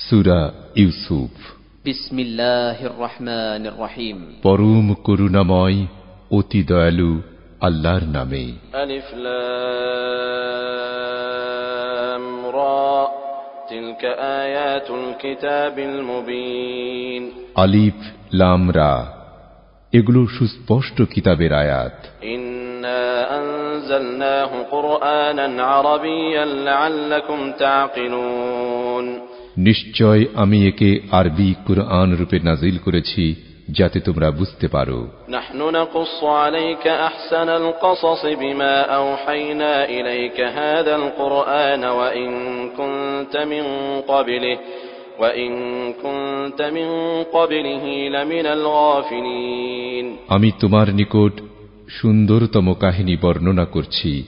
সূরা ইউসুফ। বিসমিল্লাহির রহমানির রহিম। পরম করুণাময় অতি দয়ালু আল্লাহর নামে। আলিফ লাম রা তিলকা আয়াতুল কিতাবিল মুবিন। আলিফ লাম রা, এগুলো সুস্পষ্ট কিতাবের আয়াত। ইন্না আনজালনাহু কুরআনান আরাবিয়্যান লাআল্লাকুম তা'কিলুন। নিশ্চয় আমি একে আরবি কুরআন রূপে নাজিল করেছি যাতে তোমরা বুঝতে পারো। নাহনু নাকুসসু আলাইকা আহসানাল কসস বিমা আওহাইনা ইলাইকা হাযাল কুরআন ওয়া ইন কুনতা মিন ক্বাবলিহি লামিনাল গাফিলিন। আমি তোমার নিকট সুন্দরতম কাহিনী বর্ণনা করছি।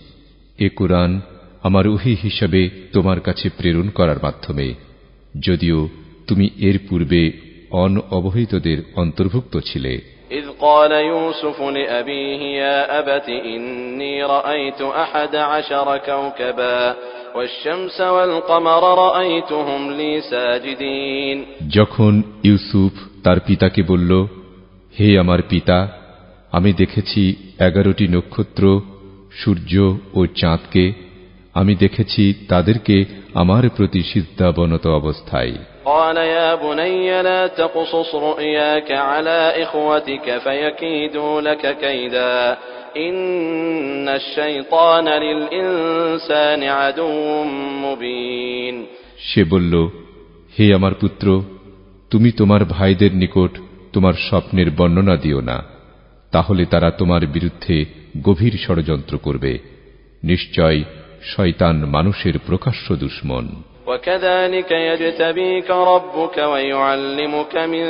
এ কুরআন আমার ওহী হিসাবে তোমার কাছে প্রেরণ করার মাধ্যমে, যদিও তুমি এর পূর্বে অনবহিতদের অন্তর্ভুক্ত ছিলে। إذ قال يوسف لأبيه يا أبت إني رأيت 11 كوكبا والشمس والقمر رأيتهم لي ساجدين। যখন ইউসুফ তার পিতাকে বলল, হে আমার পিতা, আমি দেখেছি 11টি নক্ষত্র, সূর্য ও চাঁদকে, আমি দেখেছি তাদেরকে আমার প্রতি সিজদাবনত অবস্থায়। قال يا بني لا تقصص رؤياك على إخوتك فيكيدوا لك كيدا إن الشيطان للإنسان عدو مبين। সে বলল, হে আমার পুত্র, তুমি তোমার ভাইদের নিকট তোমার স্বপ্নের বর্ণনা দিও না, তাহলে তারা তোমার বিরুদ্ধে গভীর ষড়যন্ত্র করবে। নিশ্চয় শয়তান মানুষের প্রকাশ্য দুশমন। وكذلك يجتبيك ربك ويعلمك من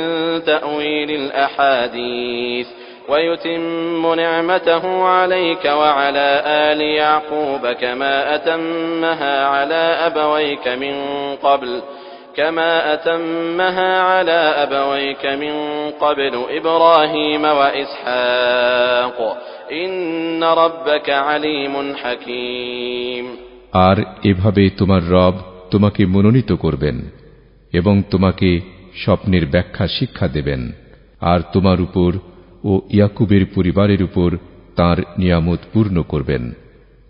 تأويل الأحاديث ويتم نعمته عليك وعلى آل يعقوب كما أتمها على أبويك من قبل إبراهيم وإسحاق إن ربك عليم حكيم। আর এভাবে তোমার রব তোমাকে মনোনীত করবেন এবং তোমাকে স্বপ্নের ব্যাখ্যা শিক্ষা দেবেন, আর তোমার উপর ও ইয়াকুবের পরিবারের উপর তাঁর নিয়ামত পূর্ণ করবেন,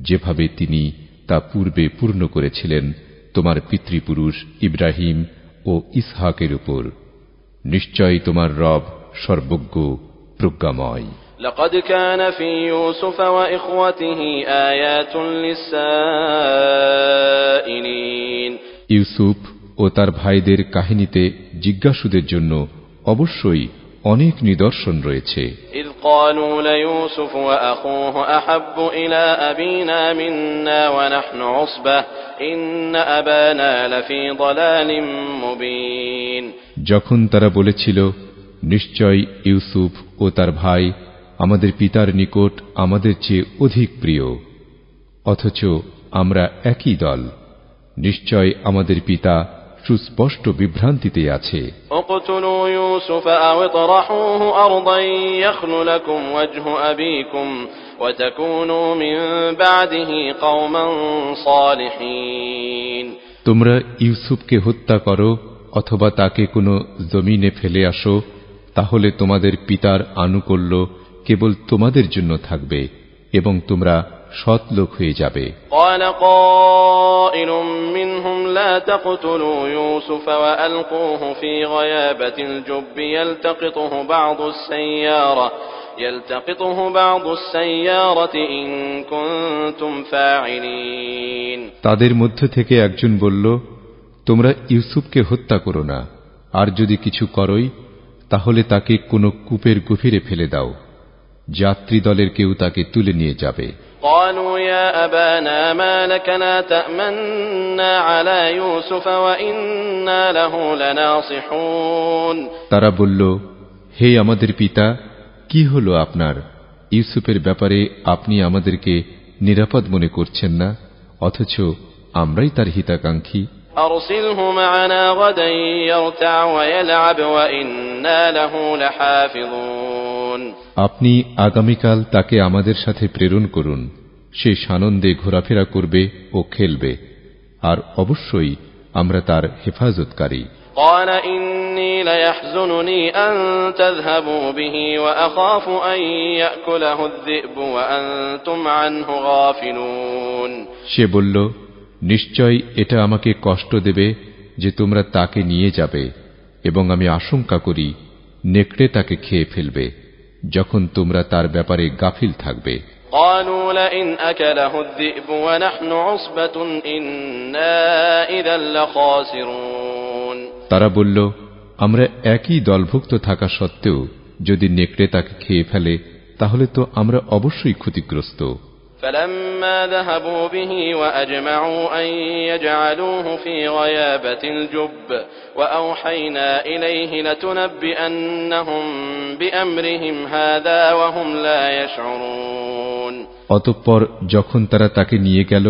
যেভাবে তিনি তা পূর্বে পূর্ণ করেছিলেন তোমার পিতৃপুরুষ ইব্রাহিম ও ইসহাকের উপর। নিশ্চয় তোমার রব সর্বজ্ঞ প্রজ্ঞাময়। لقد كان في يوسف وإخوته آيات للسائلين। ইউসুফ ও তার ভাইদের কাহিনীতে জিজ্ঞাসুদের জন্য অবশ্যই অনেক নিদর্শন রয়েছে। إذ قالوا ليوسف وأخوه أحب إلى أبينا منا ونحن عصبة إن أبانا لفي ضلال مبين। যখন তারা বলেছিল, নিশ্চয় ইউসুফ ও তার ভাই আমাদের পিতার নিকট আমাদের চেয়ে অধিক প্রিয়, অথচ আমরা একই দল, নিশ্চয় আমাদের পিতা সুস্পষ্ট বিভ্রান্তিতে আছে। اقتلوا يوسف أو اطرحوه أرضا يخل لكم وجه أبيكم وتكونوا من بعده قوما صالحين। তোমরা ইউসুফকে হত্যা করো অথবা তাকে কোনো জমিনে ফেলে আসো, তাহলে তোমাদের পিতার আনুকূল্য কেবল তোমাদের জন্য থাকবে এবং তোমরা সৎ লোক হয়ে যাবে। قال قائل منهم لا تقتلوا يوسف وألقوه في غيابة الجب يلتقطه بعض السيارة إن كنتم فاعلين। তাদের মধ্য থেকে একজন বলল, তোমরা ইউসুফকে হত্যা করো না, আর যদি কিছু করোই তাহলে তাকে কোনো কূপের গভীরে ফেলে দাও, যাত্রী দলের কেউ তাকে তুলে নিয়ে যাবে। قالوا يا أبانا ما لك لا تأمنا على يوسف وإنا له لناصحون। তারা বলল, হে আমাদের পিতা, কি হলো আপনার? ইউসুফের ব্যাপারে আপনি আমাদেরকে নিরাপদ মনে করছেন না, অথচ আমরাই তার হিতাকাঙ্ক্ষী। أرسله معنا غدا يرتع ويلعب وإنا له لحافظون। আপনি আগামীকাল তাকে আমাদের সাথে প্রেরণ করুন, সে সানন্দে ঘোরাফেরা করবে ও খেলবে, আর অবশ্যই আমরা তার হেফাজতকারী। قال إني ليحزنني أن تذهبوا به وأخاف أن يأكله الذئب وأنتم عنه غافلون সে বলল, নিশ্চয় এটা আমাকে কষ্ট দেবে যে তোমরা তাকে নিয়ে যাবে, এবং আমি আশঙ্কা করি নেকড়ে তাকে খেয়ে ফেলবে যখন তোমরা তার ব্যাপারে গাফিল থাকবে। قالوا لئن أكله الذئب ونحن عصبة إنا إذا لخاسرون তারা বলল, আমরা একই দলভুক্ত থাকা সত্ত্বেও যদি নেকড়ে তাকে খেয়ে ফেলে তাহলে তো আমরা অবশ্যই ক্ষতিগ্রস্ত। فلما ذهبوا به وأجمعوا أن يجعلوه في غيابة الجب وأوحينا إليه لتنبئنهم بأمرهم هذا وهم لا يشعرون অতঃপর যখন তারা তাকে নিয়ে গেল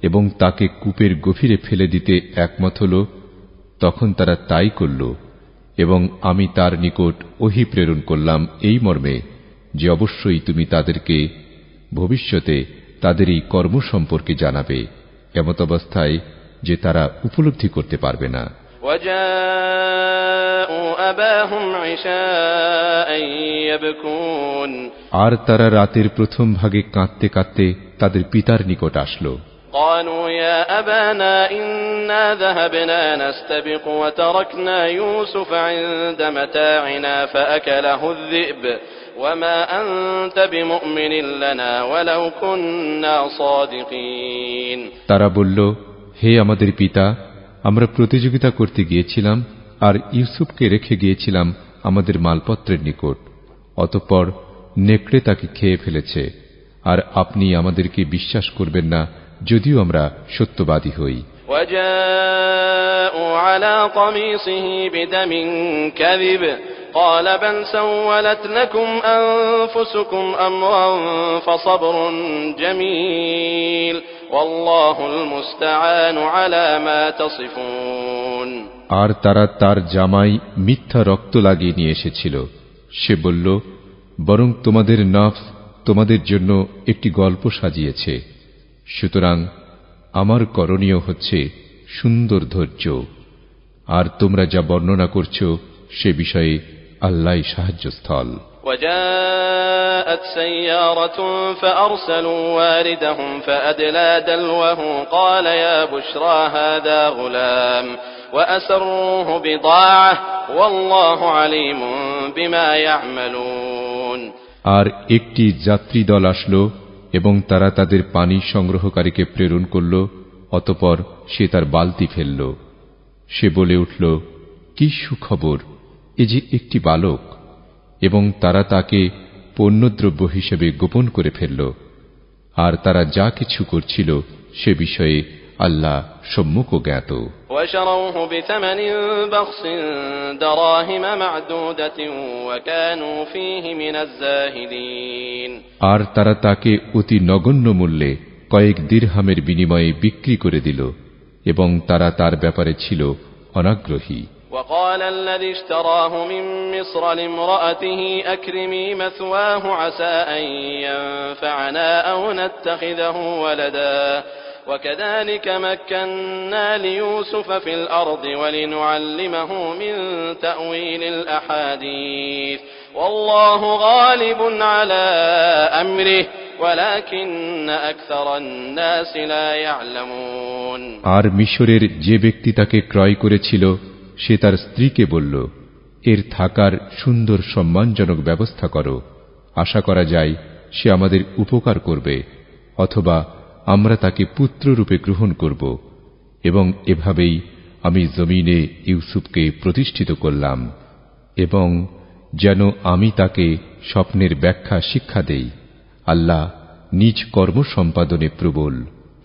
এবং তাকে কূপের গভীরে ফেলে দিতে একমত হল, তখন তারা তাই করল, এবং আমি তার নিকট ওহী প্রেরণ করলাম এই মর্মে যে অবশ্যই তুমি তাদেরকে ভবিষ্যতে তাদের এই কর্ম সম্পর্কে জানাবে, এমত অবস্থায় যে তারা উপলব্ধি করতে পারবে না। আর তারা রাতের প্রথম ভাগে কাঁদতে কাঁদতে তাদের পিতার নিকট আসলো। قالوا يا أبانا إنا ذهبنا نستبق وتركنا يوسف عند متاعنا فأكله الذئب وما أنت بمؤمن لنا ولو كنا صادقين তারা বলল, হে আমাদের পিতা, আমরা প্রতিযোগিতা করতে গিয়েছিলাম আর ইউসুফকে রেখে গিয়েছিলাম আমাদের মালপত্রের নিকট, অতঃপর নেকড়ে তাকে খেয়ে ফেলেছে, আর আপনি আমাদেরকে বিশ্বাস করবেন না যদিও আমরা সত্যবাদী হই। وجاءوا على قميصه بدم كذب قال بل سولت لكم أنفسكم أمرا فصبر جميل والله المستعان على ما تصفون আর তারা তার জামাই মিথ্যা রক্ত লাগিয়ে নিয়ে এসেছিল। সে বলল, বরং তোমাদের নফস তোমাদের জন্য একটি গল্প সাজিয়েছে, সুতরাং আমার করণীয় হচ্ছে সুন্দর ধৈর্য, আর তোমরা যা বর্ণনা করছো সে বিষয়ে আল্লাহই সাহায্যস্থল। وجاءت سيارة فأرسلوا واردهم فأدلى دلوه قال يا بشرى هذا غلام وأسروه بضاعة والله عليم بما يعملون আর একটি যাত্রী দল আসলো এবং তারা তাদের পানি সংগ্রহকারীকে প্রেরণ করল, অতঃপর সে তার বালতি ফেলল। সে বলে উঠল, কি সুখবর, এ যে একটি বালক, এবং তারা তাকে পণ্যদ্রব্য হিসেবে গোপন করে ফেলল। আর তারা যা কিছু করছিল সে বিষয়ে আল্লাহ সম্যক জ্ঞাত। وشروه بثمن بخس دراهم معدودة وكانوا فيه من الزاهدين আর তারা তাকে অতি নগণ্য মূল্যে কয়েক দিরহামের বিনিময়ে বিক্রি করে দিল, এবং তারা তার ব্যাপারে ছিল অনাগ্রহী। وقال الذي اشتراه من مصر لامرأته أكرمي مثواه عسى أن ينفعنا أو نتخذه ولدا وكذلك مكنا ليوسف في الأرض ولنعلمه من تأويل الأحاديث والله غالب على أمره ولكن أكثر الناس لا يعلمون আর মিশরের যে ব্যক্তি তাকে ক্রয় করেছিল সে তার স্ত্রীকে বলল, এর থাকার সুন্দর সম্মানজনক ব্যবস্থা করো, আশা করা যায় সে আমাদের উপকার করবে, অথবা আমরা তাকে পুত্ররূপে গ্রহণ করব, এবং এভাবেই আমি জমিনে ইউসুফকে প্রতিষ্ঠিত করলাম, এবং যেন আমি তাকে স্বপ্নের ব্যাখ্যা শিক্ষা দেই। আল্লাহ নিজ কর্ম সম্পাদনে প্রবল,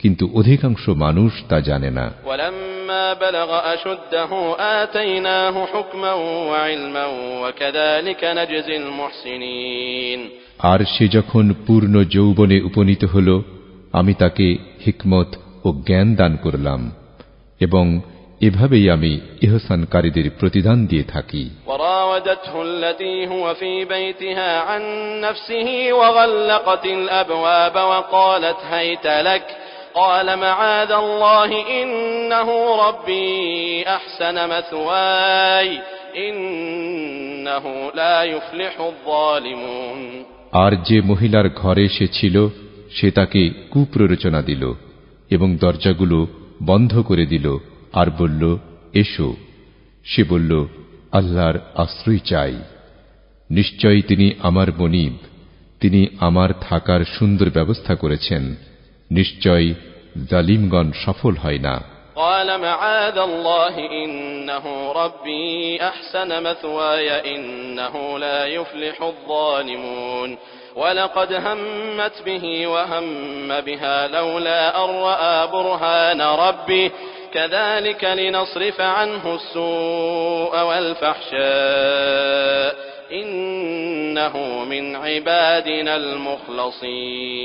কিন্তু অধিকাংশ মানুষ তা জানে না। ولما بلغ أشده آتيناه حكما وعلما وكذلك نجزي المحسنين আর সে যখন পূর্ণ যৌবনে উপনীত হল, আমি তাকে হিকমত ও জ্ঞান দান করলাম, এবং এভাবেই আমি ইহসানকারীদের প্রতিদান দিয়ে থাকি। وراودته التي هو في بيتها عن نفسه وغلقت الأبواب وقالت هيت لك قال معاذ الله إنه ربي أحسن مثواي إنه لا يفلح الظالمون আর যে মহিলার ঘরে সে ছিল সে তাকে কুপ্ররোচনা দিল এবং দরজাগুলো বন্ধ করে দিল আর বলল, এসো। সে বলল, আল্লাহর আশ্রয় চাই। নিশ্চয়ই তিনি আমার মনিব, তিনি আমার থাকার সুন্দর ব্যবস্থা করেছেন। নিশ্চয় জালিমগণ সফল হয় না। قال معاذ الله إنه ربي أحسن مثواي إنه لا يفلح الظالمون ولقد همت به وهم بها لولا أن رأى برهان ربه كذلك لنصرف عنه السوء والفحشاء إنه من عبادنا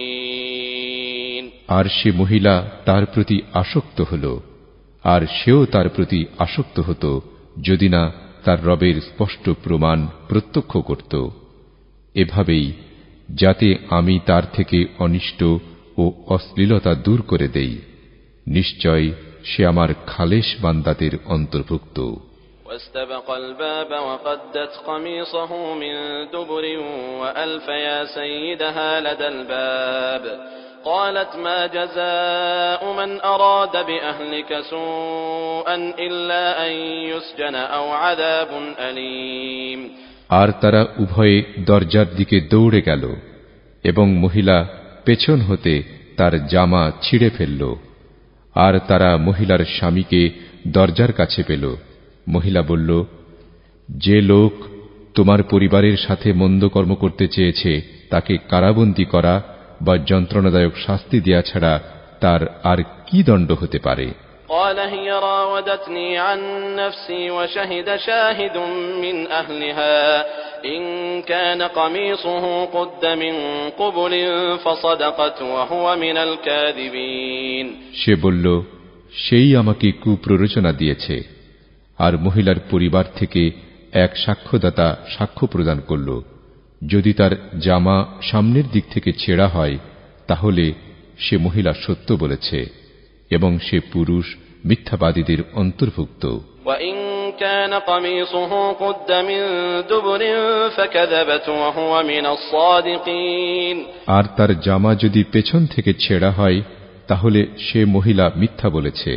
المخلصين আর সে মহিলা তার প্রতি আসক্ত হল, আর সেও তার প্রতি আসক্ত হতো যদি না তার রবের স্পষ্ট প্রমাণ প্রত্যক্ষ করত। এভাবেই যাতে আমি তার থেকে অনিষ্ট ও অশ্লীলতা দূর করে দেই। নিশ্চয় সে আমার খালেশ বান্দাদের অন্তর্ভুক্ত। واستبق الباب وقدت قميصه من دبر وألف يا سيدها لدى الباب قالت ما جزاء من أراد بأهلك سوءا إلا أن يسجن أو عذاب أليم আর তারা উভয়ে দরজার দিকে দৌড়ে গেল এবং মহিলা পেছন হতে তার জামা ছিঁড়ে ফেলল। আর তারা মহিলার স্বামীকে দরজার কাছে পেল। মহিলা বলল, যে লোক তোমার পরিবারের সাথে মন্দ কর্ম করতে চেয়েছে তাকে কারাবন্দী করা বা যন্ত্রণাদায়ক শাস্তি দেয়া ছাড়া তার আর কি দণ্ড হতে পারে? قال هي راودتني عن نفسي وشهد شاهد من أهلها إن كان قميصه قد من قبل فصدقت وهو من الكاذبين সে বলল, সেই আমাকে কুপ্ররোচনা দিয়েছে। আর মহিলার পরিবার থেকে এক সাক্ষ্যদাতা সাক্ষ্য প্রদান করল, যদি তার জামা সামনের দিক থেকে ছেঁড়া হয় তাহলে সে মহিলা সত্য বলেছে এবং সে পুরুষ মিথ্যাবাদীদের অন্তর্ভুক্ত। وإن كان قميصه قد من دبر فكذبت وهو من الصادقين আর তার জামা যদি পেছন থেকে ছেঁড়া হয় তাহলে সে মহিলা মিথ্যা বলেছে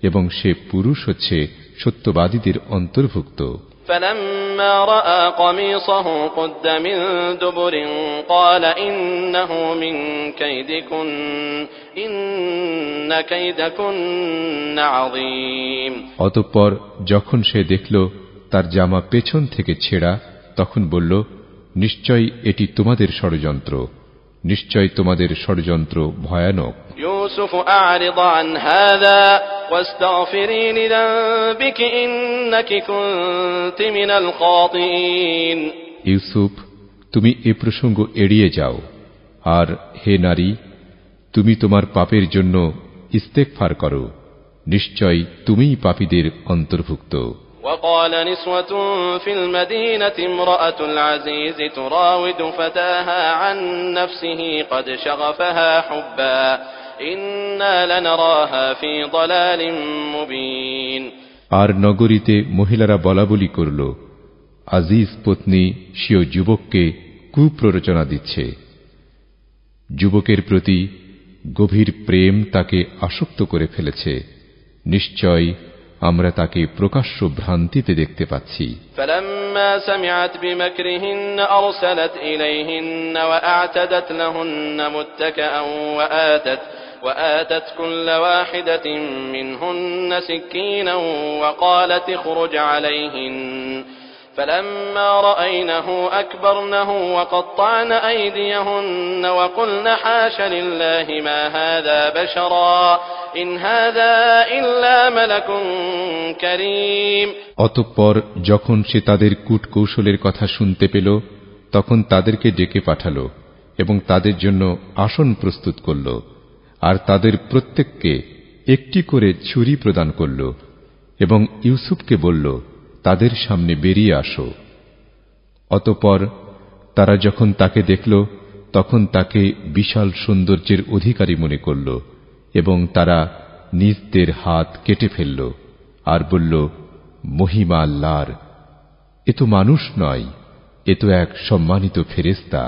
এবং সে পুরুষ হচ্ছে সত্যবাদীদের অন্তর্ভুক্ত। فلما رأى قميصه قد من دبر قال إنه من كيدكن إن كيدكن عظيم অতঃপর যখন সে দেখল তার জামা পেছন থেকে ছেঁড়া তখন বলল, নিশ্চয় এটি তোমাদের ষড়যন্ত্র, নিশ্চয় তোমাদের ষড়যন্ত্র ভয়ানক। يوسف أعرض عن هذا واستغفري لذنبك إنك كنت من الخاطئين ইউসুফ, তুমি এ প্রসঙ্গ এড়িয়ে যাও, আর হে নারী, তুমি তোমার পাপের জন্য ইস্তেগফার করো, নিশ্চয় তুমিই পাপীদের অন্তর্ভুক্ত। وقال نسوة في المدينة امرأة العزيز تراود فتاها عن نفسه قد شغفها حبا إنا لنراها في ضلال مبين আর নগরীতে মহিলারা বলাবলি করল, আজিজ পত্নী স্বীয় যুবককে কুপ্ররোচনা দিচ্ছে। যুবকের প্রতি গভীর প্রেম তাকে আসক্ত করে ফেলেছে। নিশ্চয় আমরা তাকে প্রকাশ্য ভ্রান্তিতে দেখতে পাচ্ছি। فلما سمعت بمكرهن أرسلت إليهن وأعتدت لهن متكئا وآتت كل واحدة منهن سكينا وقالت اخرج عليهن فلما رأينه أكبرنه وقطعن أيديهن وقلن حاش لله ما هذا بشرا إن هذا إلا ملك كريم অতঃপর যখন সে তাদের কূটকৌশলের কথা শুনতে পেল তখন তাদেরকে ডেকে পাঠালো এবং তাদের জন্য আসন প্রস্তুত করল আর তাদের প্রত্যেককে একটি করে ছুরি প্রদান করল এবং ইউসুফকে বলল, তাদের সামনে বেরিয়ে আসো। অতঃপর তারা যখন তাকে দেখল তখন তাকে বিশাল সৌন্দর্যের অধিকারী মনে করল এবং তারা নিজদের হাত কেটে ফেলল আর বলল, মহিমা আল্লাহর, এ তো মানুষ নয়, এ তো এক সম্মানিত ফেরেশতা।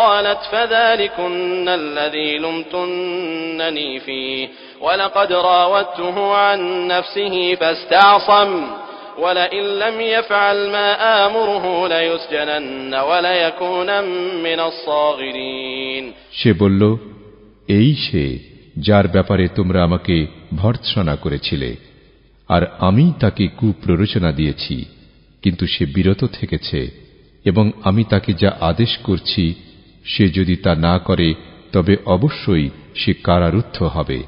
قالت فذلكن الذي لمتنني فيه ولقد راودته عن نفسه فاستعصم ولئن لم يفعل ما آمره ليسجنن وليكون من الصاغرين। সে বলল, এই সে যার ব্যাপারে তোমরা আমাকে ভর্ৎসনা করেছিলে, আর আমি তাকে কুপ্ররোচনা দিয়েছি, কিন্তু সে বিরত থেকেছে, এবং আমি তাকে যা আদেশ করছি সে যদি তা না করে তবে অবশ্যই সে কারারুদ্ধ হবে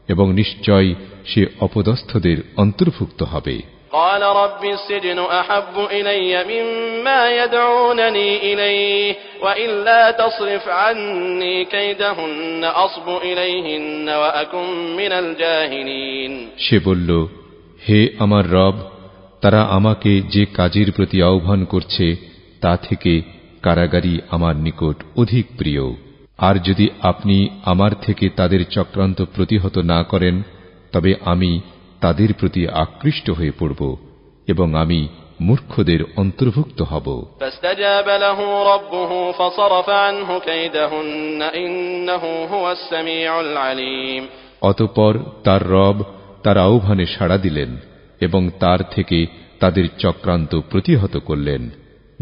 এবং নিশ্চয় সে অপদস্থদের অন্তর্ভুক্ত হবে। قال رب السجن أحب إلي مما يدعونني إليه وإلا تصرف عني كيدهن أصب إليهن وأكن من الجاهلين। সে বলল, হে আমার রব, তারা আমাকে যে কাজের প্রতি আহ্বান করছে তা থেকে কারাগারী আমার নিকট অধিক প্রিয়, আর যদি আপনি আমার থেকে তাদের চক্রান্ত প্রতিহত না করেন তবে আমি তাদের প্রতি আকৃষ্ট হয়ে পড়ব এবং আমি মূর্খদের অন্তর্ভুক্ত হব। فاستجاب له ربه فصرف عنه كيدهن إنه هو السميع العليم। অতঃপর তার রব তার আহ্বানে সাড়া দিলেন এবং তার থেকে তাদের চক্রান্ত প্রতিহত করলেন।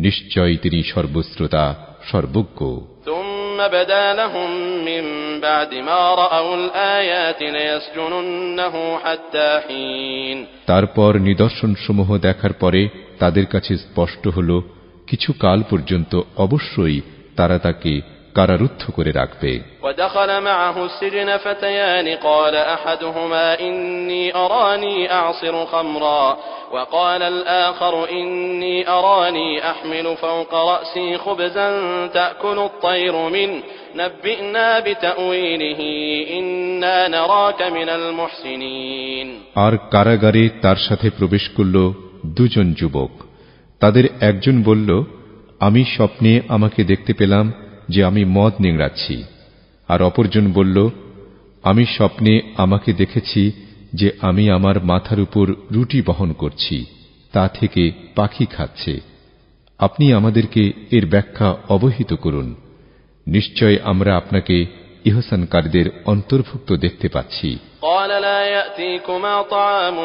নিশ্চয় তিনি সর্বশ্রোতা, সর্বজ্ঞ। ثم بدا لهم من بعد ما رأوا الآيات ليسجننه حتى حين। তারপর নিদর্শনসমূহ দেখার পরে তাদের কাছে স্পষ্ট হল, কিছু কাল পর্যন্ত অবশ্যই তারা তাকে কারারুদ্ধ করে রাখবে। ودخل معه السجن فتيان قال أحدهما إني أراني أعصر خمرا وقال الآخر إني أراني أحمل فوق رأسي خبزا تأكل الطير منه نبئنا بتأويله إنا نراك من المحسنين। আর কারাগারে তার সাথে প্রবেশ করল দুজন যুবক। তাদের একজন বলল, আমি স্বপ্নে আমাকে দেখতে পেলাম যে আমি মদ নিংড়াচ্ছি, আর অপরজন বলল, আমি স্বপ্নে আমাকে দেখেছি যে আমি আমার মাথার উপর রুটি বহন করছি, তা থেকে পাখি খাচ্ছে। আপনি আমাদেরকে এর ব্যাখ্যা অবহিত করুন। নিশ্চয় আমরা আপনাকে ইহসানকারীদের অন্তর্ভুক্ত দেখতে পাচ্ছি। قال لا يأتيكما طعام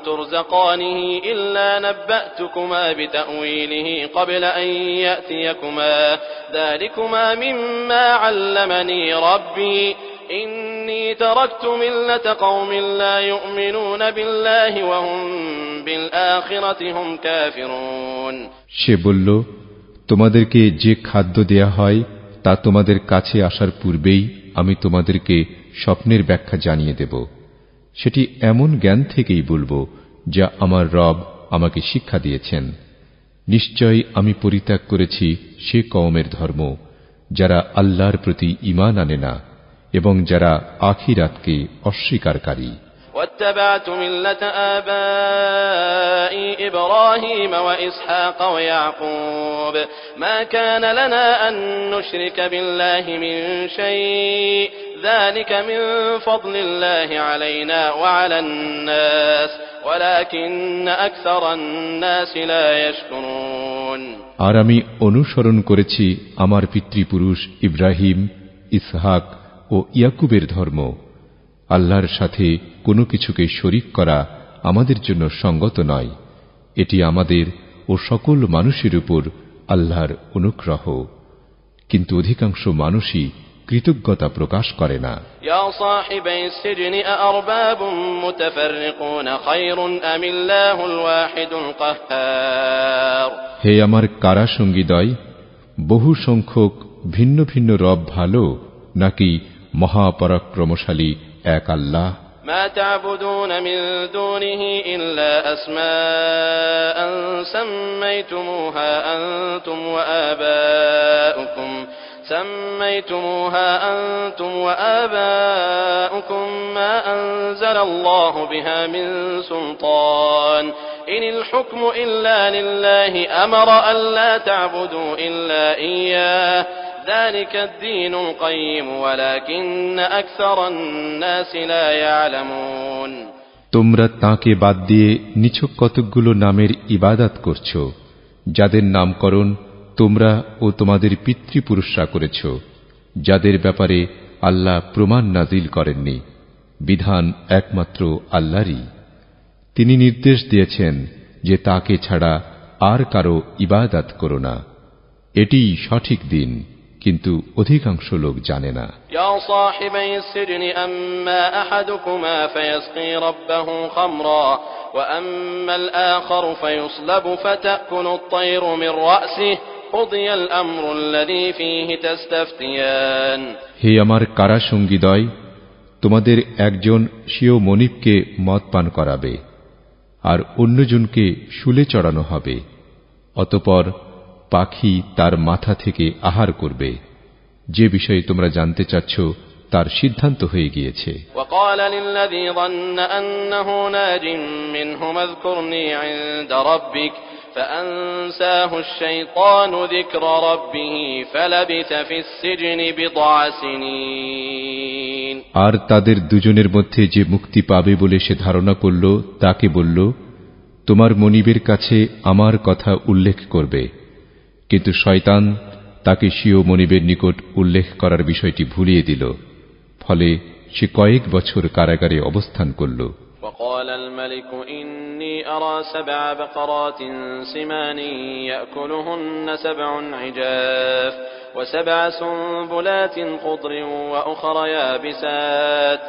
ترزقانه إلا نبأتكما بتأويله قبل أن يأتيكما ذلكما مما علمني ربي إني تركت ملة قوم لا يؤمنون بالله وهم بالآخرة هم كافرون। সে বলল, তোমাদেরকে যে খাদ্য দেয়া হয় তা তোমাদের কাছে আসার পূর্বেই আমি তোমাদেরকে স্বপ্নের ব্যাখ্যা জানিয়ে দেব। সেটি এমন জ্ঞান থেকেই বলবো যা আমার রব আমাকে শিক্ষা দিয়েছেন। নিশ্চয় আমি পরিত্যাগ করেছি সে কওমের ধর্ম যারা আল্লাহর প্রতি ঈমান আনে না এবং যারা আখিরাতকে অস্বীকারকারী। واتبعت ملة آبائي إبراهيم وإسحاق ويعقوب ما كان لنا أن نشرك بالله من شيء ذلك من فضل الله علينا وعلى الناس ولكن أكثر الناس لا يشكرون। আর আমি অনুসরণ করেছি আমার পিতৃপুরুষ ইব্রাহিম, ইসহাক ও ইয়াকুবের ধর্ম। আল্লাহর সাথে কোনো কিছুকে শরীক করা আমাদের জন্য সঙ্গত নয়। এটি আমাদের ও সকল মানুষের উপর আল্লাহর অনুগ্রহ, কিন্তু অধিকাংশ মানুষই কৃতজ্ঞতা প্রকাশ করে না। يا صاحبي السجن أأرباب متفرقون خير أم الله الواحد القهار। হে আমার কারা সঙ্গীদ্বয়, বহু সংখ্যক ভিন্ন ভিন্ন রব ভালো, নাকি মহাপরাক্রমশালী এক আল্লাহ? ما تعبدون من دونه إلا أسماء سميتموها أنتم وآباؤكم ما أنزل الله بها من سلطان إن الحكم إلا لله أمر ألا تعبدوا إلا إياه ذلك الدين القيم ولكن أكثر الناس لا يعلمون তোমরা তাঁকে বাদ দিয়ে নিছক কতকগুলো নামের ইবাদত করছো, যাদের নামকরণ তোমরা ও তোমাদের পিতৃপুরুষরা করেছ, যাদের ব্যাপারে আল্লাহ প্রমাণ নাজিল করেননি। বিধান একমাত্র আল্লাহরই। তিনি নির্দেশ দিয়েছেন যে তাকে ছাড়া আর কারো ইবাদত করো না। এটিই সঠিক দিন, কিন্তু অধিকাংশ লোক জানে না। يا صاحبي السجن أما أحدكما فيسقي ربه خمرا وأما الآخر فيصلب فتأكل الطير من رأسه قضي الأمر الذي فيه تستفتيان হে আমার কারাসঙ্গীদ্বয়, তোমাদের একজন স্বীয় মনিবকে মদ পান করাবে, আর অন্যজনকে শুলে চড়ানো হবে। অতঃপর পাখি তার মাথা থেকে আহার করবে। যে বিষয়ে তোমরা জানতে চাচ্ছ তার সিদ্ধান্ত হয়ে গিয়েছে। وقال للذي ظن أنه ناج منهما اذكرني عند ربك فأنساه الشيطان ذكر ربه فلبث في السجن بضع سنين আর তাদের দুজনের মধ্যে যে মুক্তি পাবে বলে সে ধারণা করল, তাকে বলল, তোমার মনিবের কাছে আমার কথা উল্লেখ করবে। কিন্তু শয়তান তাকে স্বীয় মনিবের নিকট উল্লেখ করার বিষয়টি ভুলিয়ে দিল। ফলে সে কয়েক বছর কারাগারে অবস্থান করল। وقال الملك إني أرى 7 بقرات سمان يأكلهن 7 عجاف و7 سنبلات خضر وأخر يابسات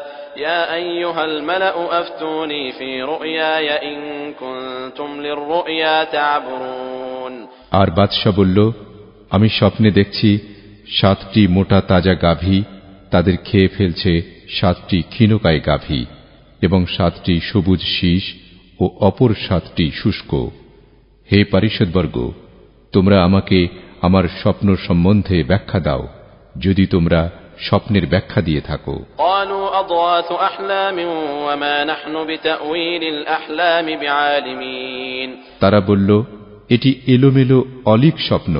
يا أيها الملأ أفتوني في رؤياي إن كنتم للرؤيا تعبرون আর বাদশা বলল, আমি স্বপ্নে দেখছি 7টি মোটা তাজা গাভী, তাদের খেয়ে ফেলছে 7টি ক্ষীণকায় গাভী, এবং 7টি সবুজ শীষ ও অপর 7টি শুষ্ক। হে পারিষদবর্গ, তোমরা আমাকে আমার স্বপ্ন সম্বন্ধে ব্যাখ্যা দাও, যদি তোমরা স্বপ্নের ব্যাখ্যা দিয়ে থাকো। قالوا أضغاث أحلام وما نحن بتأويل الأحلام بعالمين তারা বলল, এটি এলোমেলো অলীক স্বপ্ন,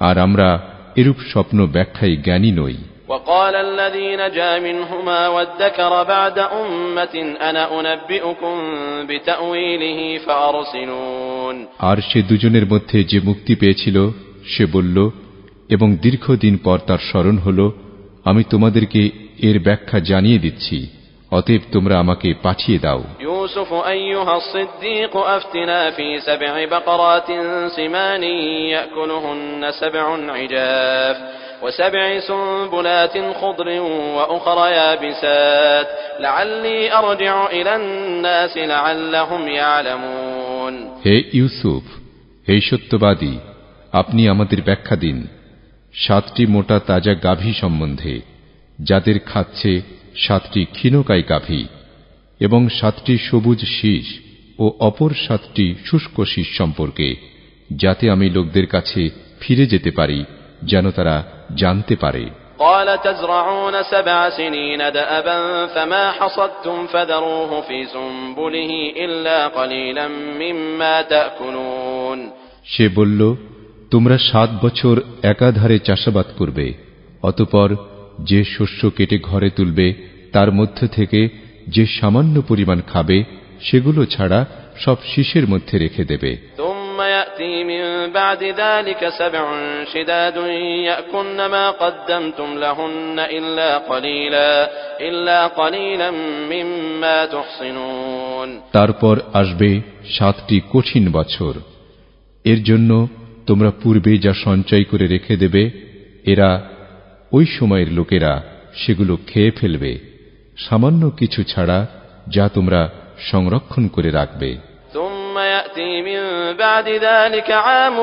আর আমরা এরূপ স্বপ্ন ব্যাখ্যায় জ্ঞানী নই। وقال الذي نجا منهما وادكر بعد أمة أنا أنبئكم بتأويله فأرسلون আর সে দুজনের মধ্যে যে মুক্তি পেয়েছিল সে বলল, এবং দীর্ঘদিন পর তার স্মরণ হল, আমি তোমাদেরকে এর ব্যাখ্যা জানিয়ে দিচ্ছি, অতএব তোমরা আমাকে পাঠিয়ে দাও। يوسف أيها الصديق أفتنا في 7 بقرات سمان يأكلهن 7 عجاف و7 سنبلات خضر وأخر يابسات لعلي أرجع إلى الناس لعلهم يعلمون হে ইউসুফ, হে সত্যবাদী, আপনি আমাদের ব্যাখ্যা দিন 7টি মোটা তাজা গাভী সম্বন্ধে, যাদের খাচ্ছে 7টি ক্ষীণকায় গাভী, এবং 7টি সবুজ শীষ ও অপর 7টি শুষ্ক শীষ সম্পর্কে, যাতে আমি লোকদের কাছে ফিরে যেতে পারি, যেন তারা জানতে পারে। قال تزرعون 7 سنين دأبا فما حصدتم فذروه في سنبله إلا قليلا مما تأكلون সে বলল, তোমরা 7 বছর একাধারে চাষাবাদ করবে, অতঃপর যে শস্য কেটে ঘরে তুলবে তার মধ্য থেকে যে সামান্য পরিমাণ খাবে সেগুলো ছাড়া সব শীষের মধ্যে রেখে দেবে। ثم يأتي من بعد ذلك 7 شداد يأكلن ما قدمتم لهن إلا قليلا مما تحصنون তারপর আসবে 7টি কঠিন বছর। এর জন্য তোমরা পূর্বে যা সঞ্চয় করে রেখে দেবে, এরা ওই সময়ের লোকেরা সেগুলো খেয়ে ফেলবে, সামান্য কিছু ছাড়া যা তোমরা সংরক্ষণ করে রাখবে। ثم يأتي من بعد ذلك عام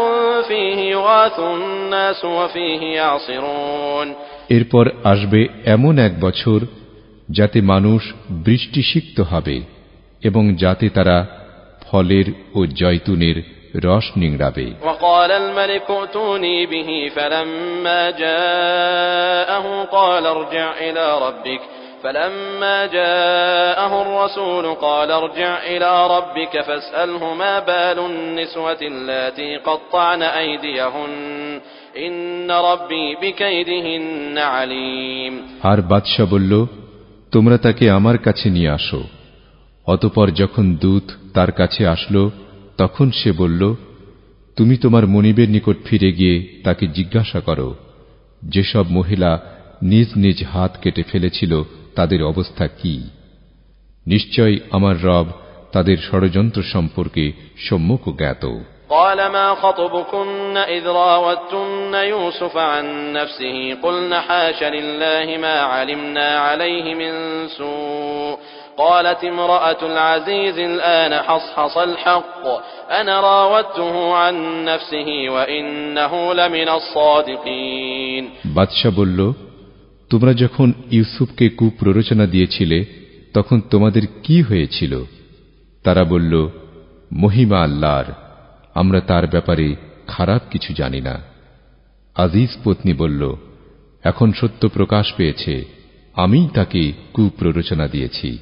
فيه يغاث الناس وفيه يعصرون এরপর আসবে এমন এক বছর যাতে মানুষ বৃষ্টিসিক্ত হবে এবং যাতে তারা ফলের ও জয়তুনের রস নিংড়াবে। وقال الملك ائتوني به فلما جاءه قال ارجع إلى ربك فلما جاءه الرسول قال ارجع إلى ربك فاسأله ما بال النسوة اللاتي قطعن أيديهن إن ربي بكيدهن عليم। আর বাদশা বলল, তোমরা তাকে আমার কাছে নিয়ে আসো। অতঃপর যখন দূত তার কাছে আসলো, তখন সে বলল, তুমি তোমার মনিবের নিকট ফিরে গিয়ে তাকে জিজ্ঞাসা করো, যেসব মহিলা নিজ নিজ হাত কেটে ফেলেছিল তাদের অবস্থা কি। নিশ্চয় আমার রব তাদের ষড়যন্ত্র সম্পর্কে সম্যক জ্ঞাত। قال ما خطبكن إذ راوتن يوسف عن نفسه قلن حاش لله ما علمنا عليه من سوء قالت امرأة العزيز الآن حصحص الحق أنا راودته عن نفسه وإنه لمن الصادقين। বাদশা বলল, তোমরা যখন ইউসুফকে কুপ্ররোচনা দিয়েছিলে তখন তোমাদের কি হয়েছিল? তারা বলল, মহিমা আল্লাহর, আমরা তার ব্যাপারে খারাপ কিছু জানি না। আজিজ পত্নী বলল, এখন সত্য প্রকাশ পেয়েছে, আমিই তাকে কুপ্ররোচনা দিয়েছি,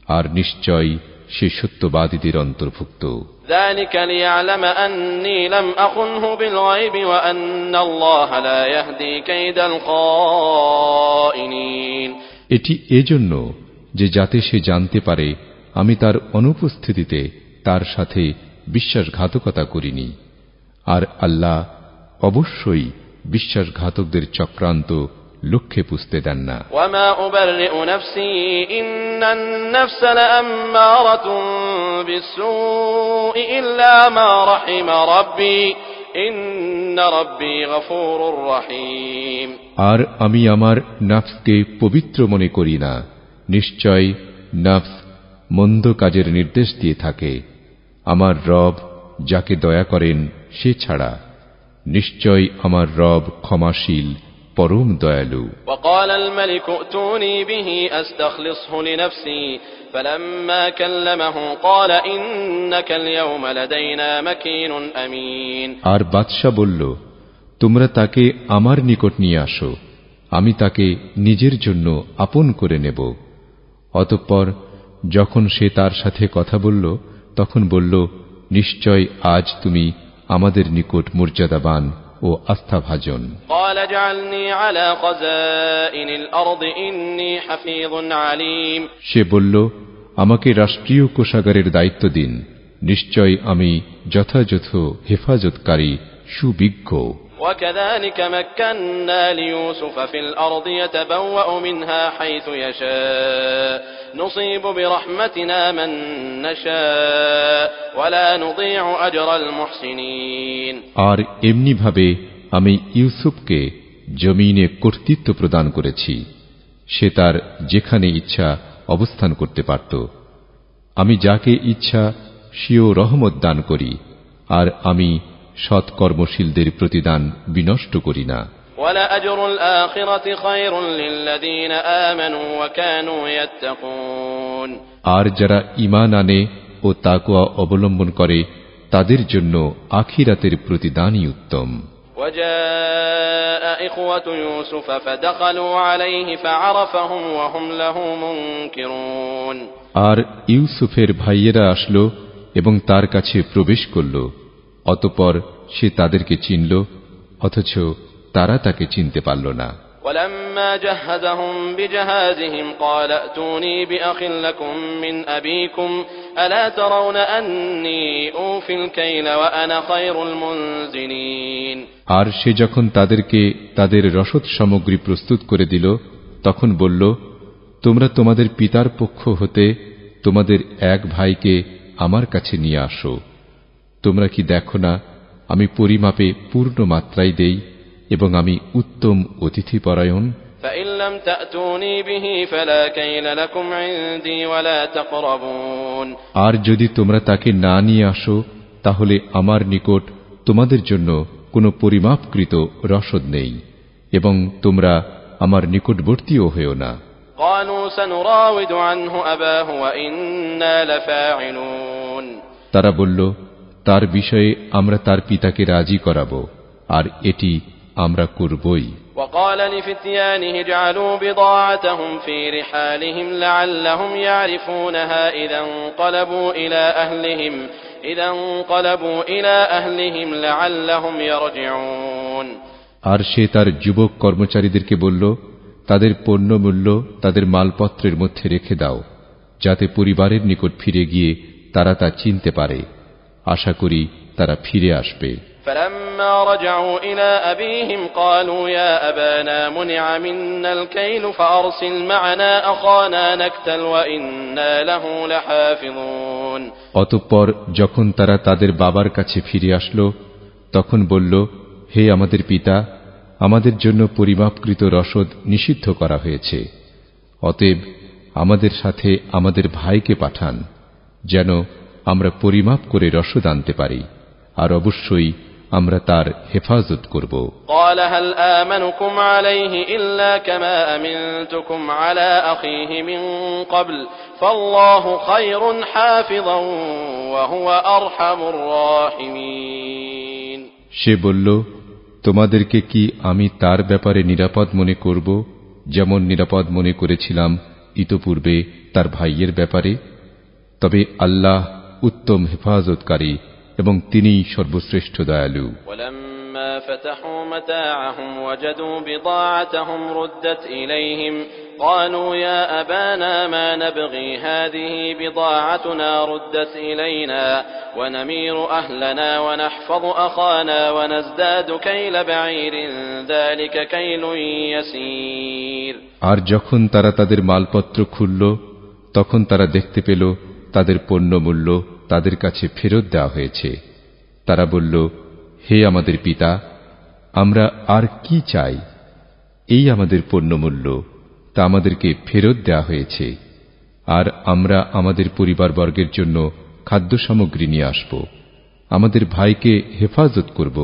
আর নিশ্চয় সে সত্যবাদীদের অন্তর্ভুক্ত। ذلك ليعلم أني لم أخنه بالغيب وأن الله لا يهدي كيد الخائنين। এটি এজন্য যে যাতে সে জানতে পারে আমি তার অনুপস্থিতিতে তার সাথে বিশ্বাসঘাতকতা করিনি, আর আল্লাহ অবশ্যই বিশ্বাসঘাতকদের চক্রান্ত লক্ষ্যে পুষতে দেন না। وما أبرئ نفسي إن النفس لأمارة بالسوء إلا ما رحم ربي إن ربي غفور رحيم। আর আমি আমার নফসকে পবিত্র মনে করি না, নিশ্চয় নফস মন্দ কাজের নির্দেশ দিয়ে থাকে, আমার রব যাকে দয়া করেন সে ছাড়া। নিশ্চয় আমার রব ক্ষমাশীল, পরম দয়ালু। وقال الملك ائتوني به أستخلصه لنفسي فلما كلمه قال إنك اليوم لدينا مكين أمين। আর বাদশা বলল, তোমরা তাকে আমার নিকট নিয়ে আসো, আমি তাকে নিজের জন্য আপন করে নেব। অতঃপর যখন সে তার সাথে কথা বলল তখন বলল, নিশ্চয় আজ তুমি আমাদের নিকট মর্যাদাবান ও আস্থাভাজন। قال اجعلني على خزائن الأرض إني حفيظ عليم। সে বলল, আমাকে রাষ্ট্রীয় কোষাগারের দায়িত্ব দিন, নিশ্চয় আমি যথাযথ হেফাজতকারী, সুবিজ্ঞ। وكذلك مكنا ليوسف في الأرض يتبوأ منها حيث يشاء نصيب برحمتنا من نشاء ولا نضيع أجر المحسنين। আর এমনি ভাবে আমি ইউসুফকে জমিনে কর্তৃত্ব প্রদান করেছি, সে তার যেখানে ইচ্ছা অবস্থান করতে পারত। আমি যাকে ইচ্ছা স্বীয় রহমত দান করি, আর আমি সৎকর্মশীলদের প্রতিদান বিনষ্ট করি না। وَلَأَجْرُ الْآخِرَةِ خَيْرٌ لِّلَّذِينَ آمَنُوا وَكَانُوا يَتَّقُونَ। আর যারা ঈমান আনে ও তাকওয়া অবলম্বন করে তাদের জন্য আখিরাতের প্রতিদানই উত্তম। وَجَاءَ إِخْوَةُ يُوسُفَ فَدَخَلُوا عَلَيْهِ فَعَرَفَهُمْ وَهُمْ لَهُ مُنكِرُونَ। আর ইউসুফের ভাইয়েরা আসলো এবং তার কাছে প্রবেশ করল, অতঃপর সে তাদেরকে চিনল, অথচ তারা তাকে চিনতে পারল না। وَلَمَّا جَهَّزَهُم بِجَهَازِهِمْ قَالَ ائْتُونِي بِأَخٍ لَّكُم مِّنْ أَبِيكُمْ أَلَا تَرَوْنَ أَنِّي أُوفِي الْكَيْلَ وَأَنَا خَيْرُ الْمُنزِلِينَ। আর সে যখন তাদেরকে তাদের রসদ সামগ্রী প্রস্তুত করে দিল তখন বলল, তোমরা তোমাদের পিতার পক্ষ হতে তোমাদের এক ভাইকে আমার কাছে নিয়ে আসো। তোমরা কি দেখো না আমি পরিমাপে পূর্ণ মাত্রায় দেই এবং আমি উত্তম অতিথিপরায়ণ। فَإِن لَّمْ تَأْتُونِي بِهِ فَلَا كَيْلَ لَكُمْ عِندِي وَلَا تَقْرَبُونَ। আর যদি তোমরা তাকে না নিয়ে আসো তাহলে আমার নিকট তোমাদের জন্য কোনো পরিমাপকৃত রসদ নেই এবং তোমরা আমার নিকটবর্তীও হয়েও না। قَالُوا سَنُرَاوِدُ عَنْهُ أَبَاهُ وَإِنَّا لَفَاعِلُونَ। তারা বলল, তার বিষয়ে আমরা তার পিতাকে রাজি করাবো, আর এটি আমরা করবই। وقال لفتيانه اجعلوا بضاعتهم في رحالهم لعلهم يعرفونها إذا انقلبوا إلى أهلهم لعلهم يرجعون। আর সে তার যুবক কর্মচারীদেরকে বলল, তাদের পণ্যমূল্য তাদের মালপত্রের মধ্যে রেখে দাও, যাতে পরিবারের নিকট ফিরে গিয়ে তারা তা চিনতে পারে। আশা করি তারা ফিরে আসবে। فلما رجعوا إلى أبيهم قالوا يا أبانا منع منا الكيل فأرسل معنا أخانا نكتل وإنا له لحافظون। অতঃপর যখন তারা তাদের বাবার কাছে ফিরে আসলো, তখন বলল, হে আমাদের পিতা, আমাদের জন্য পরিমাপকৃত রসদ নিষিদ্ধ করা হয়েছে, অতএব আমাদের সাথে আমাদের ভাইকে পাঠান, যেন আমরা পরিমাপ করে রসদ আনতে পারি, আর অবশ্যই আমরা তার হেফাজত করব। قال هل آمنكم عليه إلا كما أمنتكم على أخيه من قبل فالله خير حافظا وهو أرحم الراحمين। সে বলল, তোমাদেরকে কি আমি তার ব্যাপারে নিরাপদ মনে করব, যেমন নিরাপদ মনে করেছিলাম ইতপূর্বে তার ভাইয়ের ব্যাপারে? তবে আল্লাহ উত্তম হেফাজতকারী এবং তিনিই সর্বশ্রেষ্ঠ দয়ালু। ولما فتحوا متاعهم وجدوا بضاعتهم ردت إليهم قالوا يا أبانا ما نبغي هذه بضاعتنا ردت إلينا ونمير أهلنا ونحفظ أخانا ونزداد كيل بعير ذلك كيل يسير। আর যখন তারা তাদের মালপত্র খুলল, তখন তারা দেখতে পেল তাদের পণ্যমূল্য তাদের কাছে ফেরত দেওয়া হয়েছে। তারা বলল, হে আমাদের পিতা, আমরা আর কি চাই? এই আমাদের পণ্যমূল্য, তা আমাদেরকে ফেরত দেওয়া হয়েছে, আর আমরা আমাদের পরিবারবর্গের জন্য খাদ্য সামগ্রী নিয়ে আসব, আমাদের ভাইকে হেফাজত করব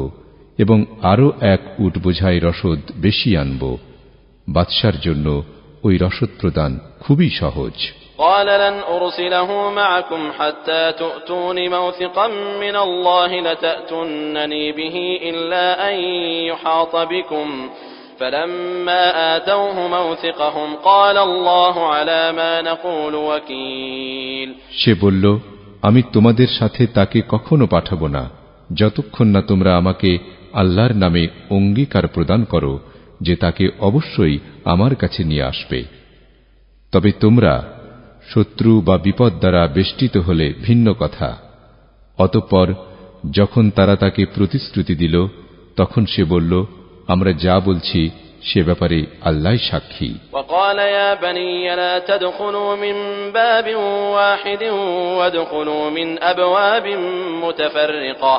এবং আরও এক উট বোঝাই রসদ বেশি আনব। বাদশার জন্য ওই রসদ প্রদান খুবই সহজ। قال لن أرسله معكم حتى تؤتون موثقا من الله لتأتونني به إلا أن يحاط بكم فلما آتوه موثقهم قال الله على ما نقول وكيل। সে বলল, আমি তোমাদের সাথে তাকে কখনো পাঠাবো না, যতক্ষণ না তোমরা আমাকে আল্লাহর নামে অঙ্গীকার প্রদান করো যে তাকে অবশ্যই আমার কাছে নিয়ে আসবে। তবে তোমরা শত্রু বা বিপদ দ্বারা বেষ্টিত হলে ভিন্ন কথা। অতঃপর যখন তারা তাকে প্রতিশ্রুতি দিল, তখন সে বলল, আমরা যা বলছি সে ব্যাপারে আল্লাহই সাক্ষী। وقال يا بني لا تدخلوا من باب واحد وادخلوا من أبواب متفرقة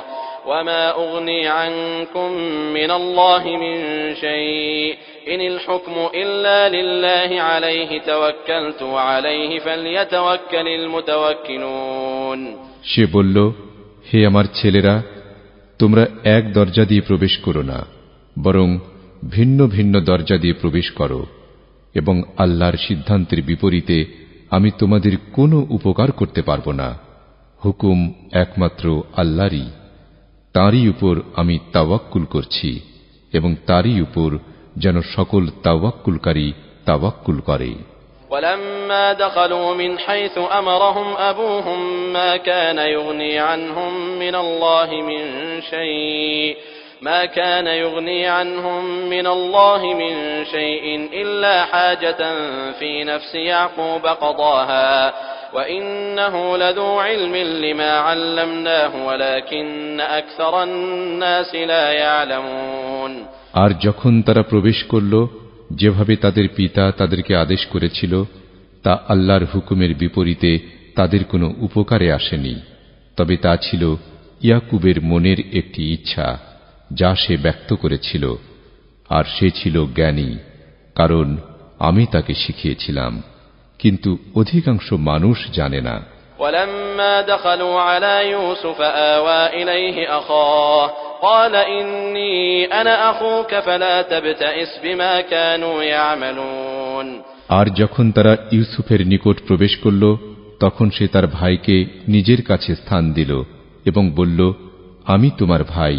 وما أغني عنكم من الله من شيء إن الحكم إلا لله عليه توكلت وعليه فليتوكل المتوكلون। সে বলল, হে আমার ছেলেরা, তোমরা এক দরজা দিয়ে প্রবেশ করো না, বরং ভিন্ন ভিন্ন দরজা দিয়ে প্রবেশ করো, এবং আল্লাহর সিদ্ধান্তের বিপরীতে আমি তোমাদের কোনো উপকার করতে পারব না। হুকুম একমাত্র আল্লাহরই, তাঁরই উপর আমি তাওয়াক্কুল করছি এবং তাঁরই উপর যেন সকল তাওয়াক্কুলকারী তাওয়াক্কুল করে। ولما دخلوا من حيث أمرهم أبوهم ما كان يغني عنهم من الله من شيء إلا حاجة في نفس يعقوب قضاها وإنه لذو علم لما علمناه ولكن أكثر الناس لا يعلمون। আর যখন তারা প্রবেশ করল, যেভাবে তাদের পিতা তাদেরকে আদেশ করেছিল তা আল্লাহর হুকুমের বিপরীতে তাদের কোনো উপকারে আসেনি, তবে তা ছিল ইয়াকুবের মনের একটি ইচ্ছা যা সে ব্যক্ত করেছিল, আর সে ছিল জ্ঞানী, কারণ আমি তাকে শিখিয়েছিলাম, কিন্তু অধিকাংশ মানুষ জানে না। ولما دخلوا على يوسف آوى إليه أخاه قال إني أنا أخوك فلا تبتئس بما كانوا يعملون। আর যখন তারা ইউসুফের নিকট প্রবেশ করল, তখন সে তার ভাইকে নিজের কাছে স্থান দিল এবং বলল, আমি তোমার ভাই,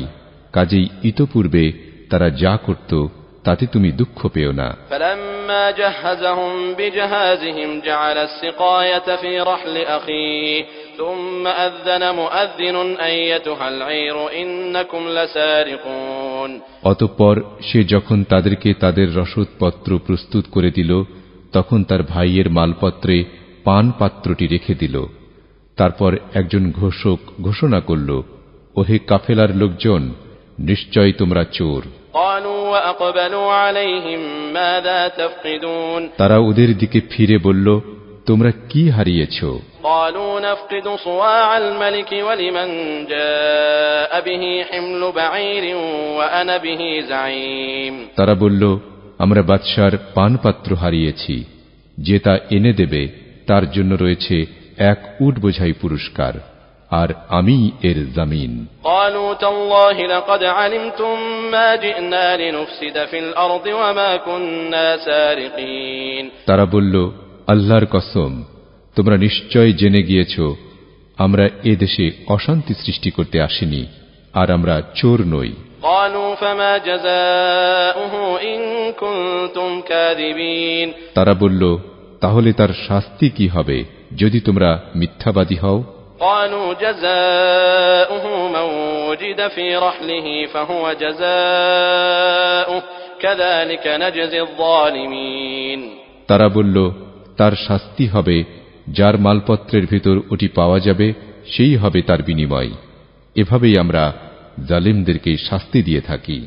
কাজেই ইতপূর্বে তারা যা করত তাতে তুমি দুঃখ পেও না। فلما جهزهم بجهازهم جعل السقاية في رحل أخيه ثم أذن مؤذن أيتها العير إنكم لسارقون অতঃপর সে যখন তাদেরকে তাদের রসদপত্র প্রস্তুত করে দিল, তখন তার ভাইয়ের মালপত্রে পান পাত্রটি রেখে দিল। তারপর একজন ঘোষক ঘোষণা করল, ওহে কাফেলার লোকজন, নিশ্চয় তোমরা চোর। তারা ওদের দিকে ফিরে বলল, তোমরা কি হারিয়েছ? তারা বলল, আমরা বাদশার পানপাত্র হারিয়েছি, যে তা এনে দেবে তার জন্য রয়েছে এক উট বোঝাই পুরস্কার, আর আমি এর জামিন। তারা বলল, আল্লাহর কসম, তোমরা নিশ্চয় জেনে গিয়েছ আমরা এ দেশে অশান্তি সৃষ্টি করতে আসিনি, আর আমরা চোর নই। তারা বলল, তাহলে তার শাস্তি কি হবে যদি তোমরা মিথ্যাবাদী হও? তারা বলল, তার শাস্তি হবে যার মালপত্রের ভিতর ওটি পাওয়া যাবে, সেই হবে তার বিনিময়। এভাবেই আমরা জালিমদেরকে শাস্তি দিয়ে থাকি।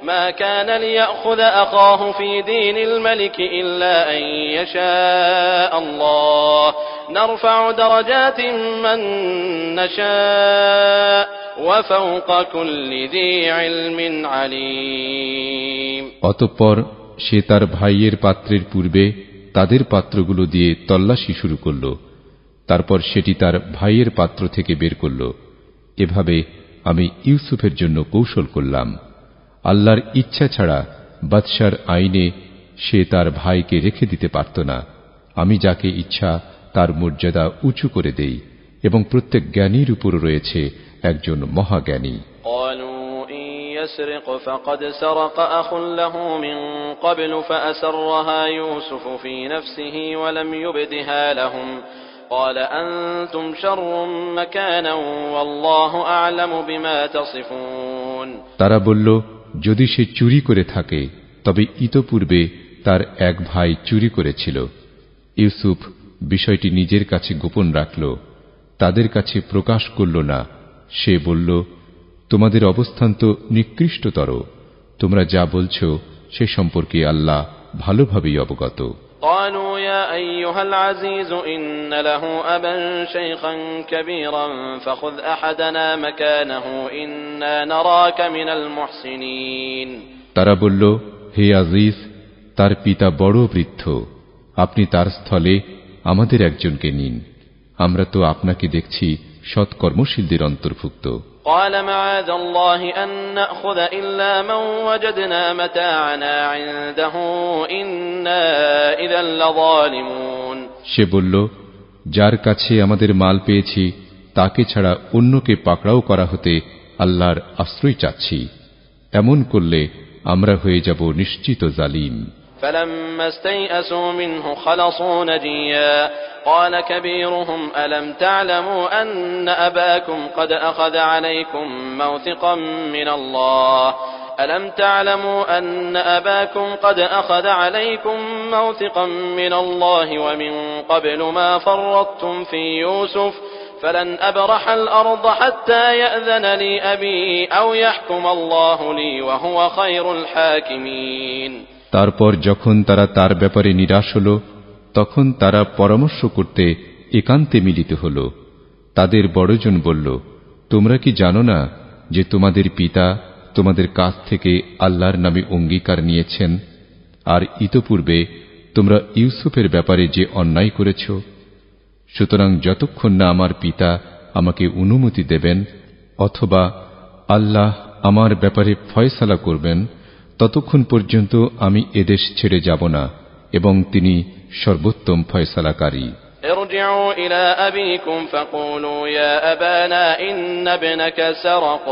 ما كان ليأخذ أخاه في دين الملك إلا أن يشاء الله نرفع درجات من نشاء وفوق كل ذي علم عليم। অতঃপর সে তার ভাইয়ের পাত্রের পূর্বে তাদের পাত্রগুলো দিয়ে তল্লাশি শুরু করল। তারপর সেটি তার ভাইয়ের পাত্র থেকে বের করল। এভাবে আমি ইউসুফের জন্য কৌশল করলাম। আল্লাহর ইচ্ছা ছাড়া বাদশার আইনে সে তার ভাইকে রেখে দিতে পারত না। আমি যাকে ইচ্ছা তার মর্যাদা উঁচু করে দেই, এবং প্রত্যেক জ্ঞানীর উপর রয়েছে একজন মহাজ্ঞানী। يسرق فقد سرق أخ له من قبل فأسرها يوسف في نفسه ولم يبدها لهم قال أنتم شر مكانا والله أعلم بما تصفون। তারা বলল, যদি সে চুরি করে থাকে তবে ইতপূর্বে তার এক ভাই চুরি করেছিল। ইউসুফ বিষয়টি নিজের কাছে গোপন রাখল, তাদের কাছে প্রকাশ করল না। সে বলল, তোমাদের অবস্থান তো নিকৃষ্টতর। তোমরা যা বলছ সে সম্পর্কে আল্লাহ ভালোভাবেই অবগত। قالوا يا أيها العزيز إن له أبا شيخا كبيرا فخذ أحدنا مكانه إنا نراك من المحسنين। তারা বলল, হে আজিজ, তার পিতা বড় বৃদ্ধ, আপনি তার স্থলে আমাদের একজনকে নিন, আমরা তো আপনাকে দেখছি সৎকর্মশীলদের অন্তর্ভুক্ত। قال معاذ الله أن نأخذ إلا من وجدنا متاعنا عنده إنا إذا لظالمون। সে বলল, যার কাছে আমাদের মাল পেয়েছি তাকে ছাড়া অন্যকে পাকড়াও করা হতে আল্লাহর আশ্রয় চাচ্ছি। এমন করলে আমরা হয়ে যাব নিশ্চিত জালিম। فلما استيئسوا منه خلصوا نجيا قال كبيرهم ألم تعلموا أن أباكم قد أخذ عليكم موثقا من الله ألم تعلموا أن أباكم قد أخذ عليكم موثقا من الله ومن قبل ما فرطتم في يوسف فلن أبرح الأرض حتى يأذن لي أبي أو يحكم الله لي وهو خير الحاكمين। তারপর যখন তারা তার ব্যাপারে নিরাশ হল, তখন তারা পরামর্শ করতে একান্তে মিলিত হল। তাদের বড়জন বলল, তোমরা কি জানো না যে তোমাদের পিতা তোমাদের কাছ থেকে আল্লাহর নামে অঙ্গীকার নিয়েছেন, আর ইতপূর্বে তোমরা ইউসুফের ব্যাপারে যে অন্যায় করেছ? সুতরাং যতক্ষণ না আমার পিতা আমাকে অনুমতি দেবেন অথবা আল্লাহ আমার ব্যাপারে ফয়সালা করবেন, ততক্ষণ পর্যন্ত আমি এদেশ ছেড়ে যাব না, এবং তিনি সর্বোত্তম ফয়সালাকারী। ارجعوا إلى أبيكم فقولوا يا أبانا إن ابنك سرق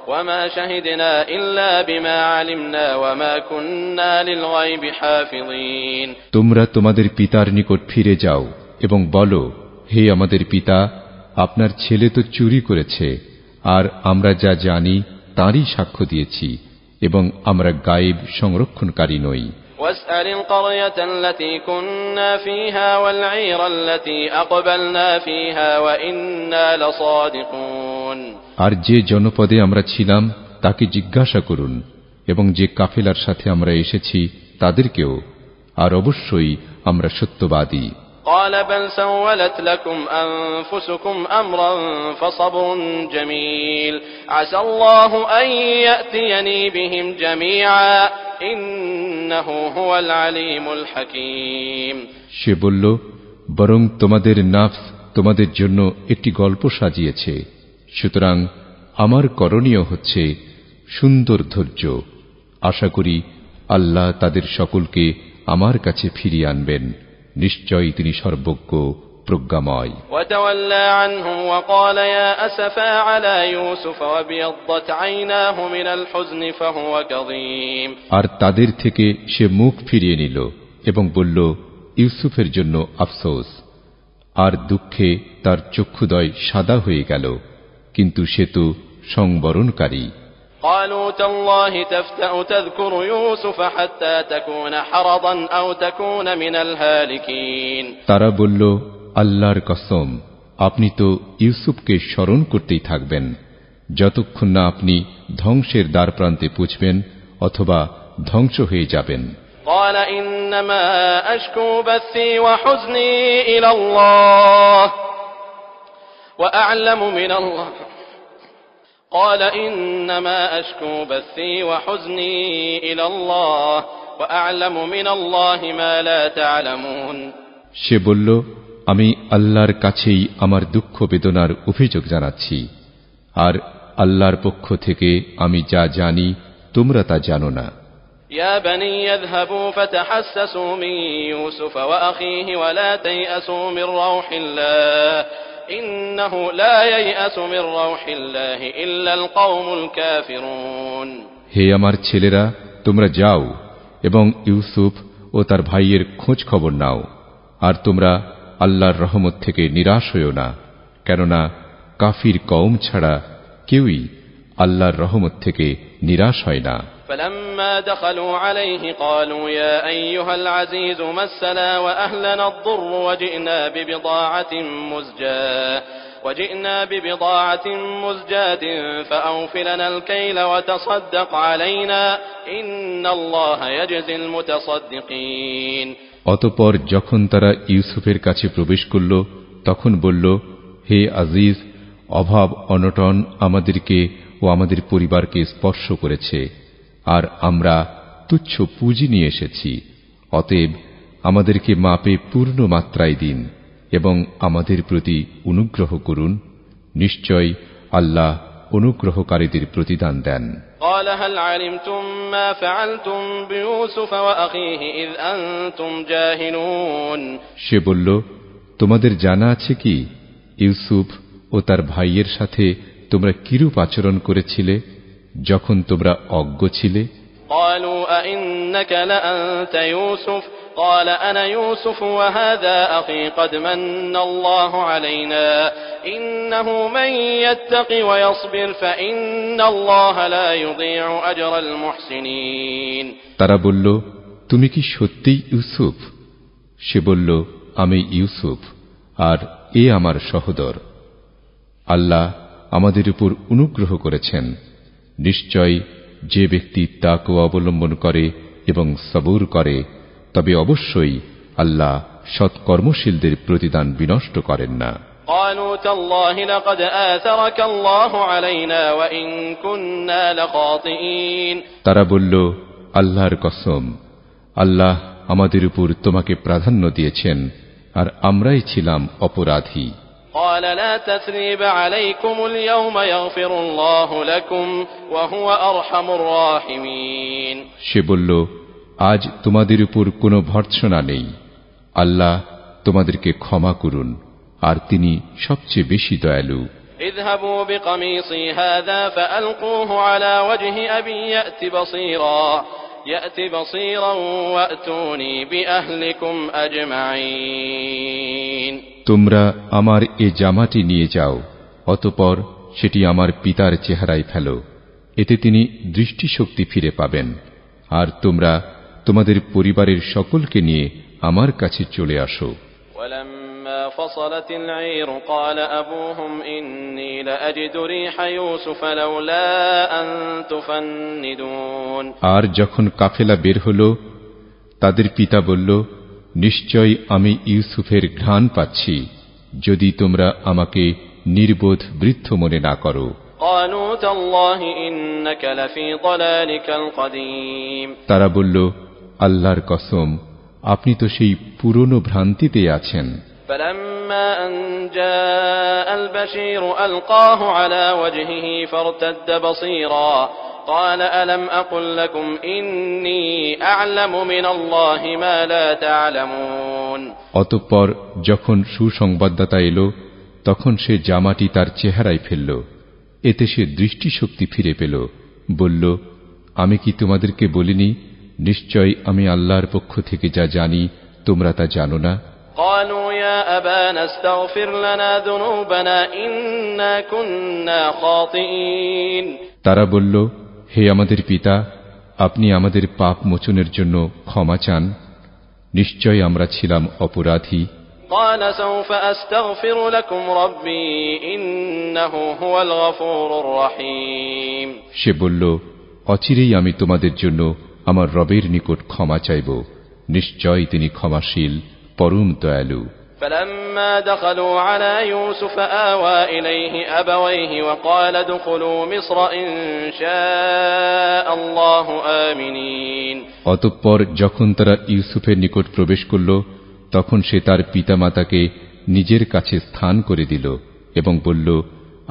وما شهدنا إلا بما علمنا وما كنا للغيب حافظين তোমরা তোমাদের পিতার নিকট ফিরে যাও এবং বলো, হে আমাদের পিতা, আপনার ছেলে তো চুরি করেছে, আর আমরা যা জানি তারই সাক্ষ্য দিয়েছি, এবং আমরা গায়েব সংরক্ষণকারী নই। واسأل القرية التي كنا فيها والعير التي أقبلنا فيها وإنا لصادقون আর যে জনপদে আমরা ছিলাম তাকে জিজ্ঞাসা করুন, এবং যে কাফেলার সাথে আমরা এসেছি তাদেরকেও, আর অবশ্যই আমরা সত্যবাদী। قال بل سولت لكم أنفسكم أمرا فصبر جميل عسى الله أن يأتيني بهم جميعا إنه هو العليم الحكيم সে বলল, বরং তোমাদের নাফস তোমাদের জন্য একটি গল্প সাজিয়েছে, সুতরাং আমার করণীয় হচ্ছে সুন্দর ধৈর্য। আশা করি আল্লাহ তাদের সকলকে আমার কাছে ফিরিয়ে আনবেন, নিশ্চয়ই তিনি সর্বজ্ঞ প্রজ্ঞাময়। وتولى عنهم وقال يا أسفا على يوسف وابيضت عيناه من الحزن فهو كظيم আর তাদের থেকে সে মুখ ফিরিয়ে নিল এবং বলল, ইউসুফের জন্য আফসোস। আর দুঃখে তার চক্ষুদয় সাদা হয়ে গেল, কিন্তু সে তো সংবরণকারী। قالوا تالله تفتأ تذكر يوسف حتى تكون حرضا أو تكون من الهالكين তারা বলল, আল্লাহর কসম, আপনি তো ইউসুফকে স্মরণ করতেই থাকবেন যতক্ষণ না আপনি ধ্বংসের দ্বারপ্রান্তে পৌঁছবেন অথবা ধ্বংস হয়ে যাবেন। قال إنما أشكو بثي وحزني إلى الله وأعلم من الله قال إنما أشكو بثي وحزني إلى الله وأعلم من الله ما لا تعلمون সে বলল, আমি আল্লাহর কাছেই আমার দুঃখ বেদনার অভিযোগ জানাচ্ছি, আর আল্লাহর পক্ষ থেকে আমি যা জানি তোমরা তা জানো না। يا بني يذهبوا فتحسسوا من يوسف وأخيه ولا تيأسوا من روح الله إنه لا ييأس من روح الله إلا القوم الكافرون হে আমার ছেলেরা, তোমরা যাও এবং ইউসুফ ও তার ভাইয়ের খোঁজ খবর নাও, আর তোমরা আল্লাহর রহমত থেকে নিরাশ হইও না, কেননা কাফির কওম ছাড়া কেউই আল্লাহর রহমত থেকে নিরাশ হয় না। فلما دخلوا عليه قالوا يا أيها العزيز مسنا وأهلنا الضر وجئنا ببضاعة مزجاة فأوف لنا الكيل وتصدق علينا إن الله يجزي المتصدقين অতঃপর যখন তারা ইউসুফের কাছে প্রবেশ করল, তখন বলল, হে আজিজ, অভাব অনটন আমাদেরকে ও আমাদের পরিবারকে স্পর্শ করেছে, আর আমরা তুচ্ছ পুঁজি নিয়ে এসেছি। অতএব আমাদেরকে মাপে পূর্ণ মাত্রায় দিন এবং আমাদের প্রতি অনুগ্রহ করুন, নিশ্চয় আল্লাহ অনুগ্রহকারীদের প্রতিদান দেন। قال هل علمتم ما فعلتم بيوسف وأخيه إذ أنتم جاهلون সে বলল, তোমাদের জানা আছে কি ইউসুফ ও তার ভাইয়ের সাথে তোমরা কিরূপ আচরণ করেছিলে যখন তোমরা অজ্ঞ ছিলে? قالوا أئنك لأنت يوسف قال أنا يوسف وهذا أخي قد من الله علينا إنه من يتق ويصبر فإن الله لا يضيع أجر المحسنين তারা বলল, তুমি কি সত্যিই ইউসুফ? সে বলল, আমি ইউসুফ, আর এ আমার সহোদর। আল্লাহ আমাদের উপর অনুগ্রহ করেছেন, নিশ্চয় যে ব্যক্তি তাকওয়া অবলম্বন করে এবং সবুর করে তবে অবশ্যই আল্লাহ সৎকর্মশীলদের প্রতিদান বিনষ্ট করেন না। قالوا تالله لقد آثرك الله علينا وإن كنا لخاطئين তারা বলল, আল্লাহর কসম, আল্লাহ আমাদের উপর তোমাকে প্রাধান্য দিয়েছেন, আর আমরাই ছিলাম অপরাধী। قال لا تثريب عليكم اليوم يغفر الله لكم وهو أرحم الراحمين সে বলল, আজ তোমাদের উপর কোনো ভর্ৎসনা নেই, আল্লাহ তোমাদেরকে ক্ষমা করুন, আর তিনি সবচেয়ে বেশি দয়ালু। اذهبوا بقميصي هذا فألقوه على وجه أبي يأت بصيرا وأتوني بأهلكم أجمعين। তোমরা আমার এ জামাটি নিয়ে যাও, অতঃপর সেটি আমার পিতার চেহারায় ফেলো, এতে তিনি দৃষ্টিশক্তি ফিরে পাবেন। আর তোমরা তোমাদের পরিবারের সকলকে নিয়ে আমার কাছে চলে আসো। ولما فصلت العير قال أبوهم إني لأجد ريح يوسف لولا أن تفندون। আর যখন কাফেলা বের হলো, তাদের পিতা বলল, নিশ্চয় আমি ইউসুফের ঘ্রাণ পাচ্ছি, যদি তোমরা আমাকে নির্বোধ বৃদ্ধ মনে না করো। قالوا تالله إنك لفي ضلالك القديم। তারা বলল, আল্লাহর কসম, আপনি তো সেই পুরনো ভ্রান্তিতে আছেন। فلما أن جاء البشير ألقاه على وجهه فارتد بصيرا قال ألم أقل لكم إني أعلم من الله ما لا تعلمون। অতঃপর যখন সুসংবাদদাতা এলো, তখন সে জামাটি তার চেহারায় ফেলল, এতে সে দৃষ্টিশক্তি ফিরে পেল। বলল, আমি কি তোমাদেরকে বলিনি, নিশ্চয় আমি আল্লাহর পক্ষ থেকে যা জানি তোমরা তা জানো না। قالوا يا أبانا استغفر لنا ذنوبنا إنا كنا خاطئين। তারা বলল, হে আমাদের পিতা, আপনি আমাদের পাপ মোচনের জন্য ক্ষমা চান, নিশ্চয় আমরা ছিলাম অপরাধী। قال سوف أستغفر لكم ربي إنه هو الغفور الرحيم। সে বলল, অচিরেই আমি তোমাদের জন্য আমার রবের নিকট ক্ষমা চাইব, নিশ্চয় তিনি ক্ষমাশীল, পরম দয়ালু। فلما دخلوا على يوسف آوى إليه أبويه وقال ادخلوا مصر إن شاء الله آمنين। অতঃপর যখন তারা ইউসুফের নিকট প্রবেশ করল, তখন সে তার পিতামাতাকে নিজের কাছে স্থান করে দিল এবং বলল,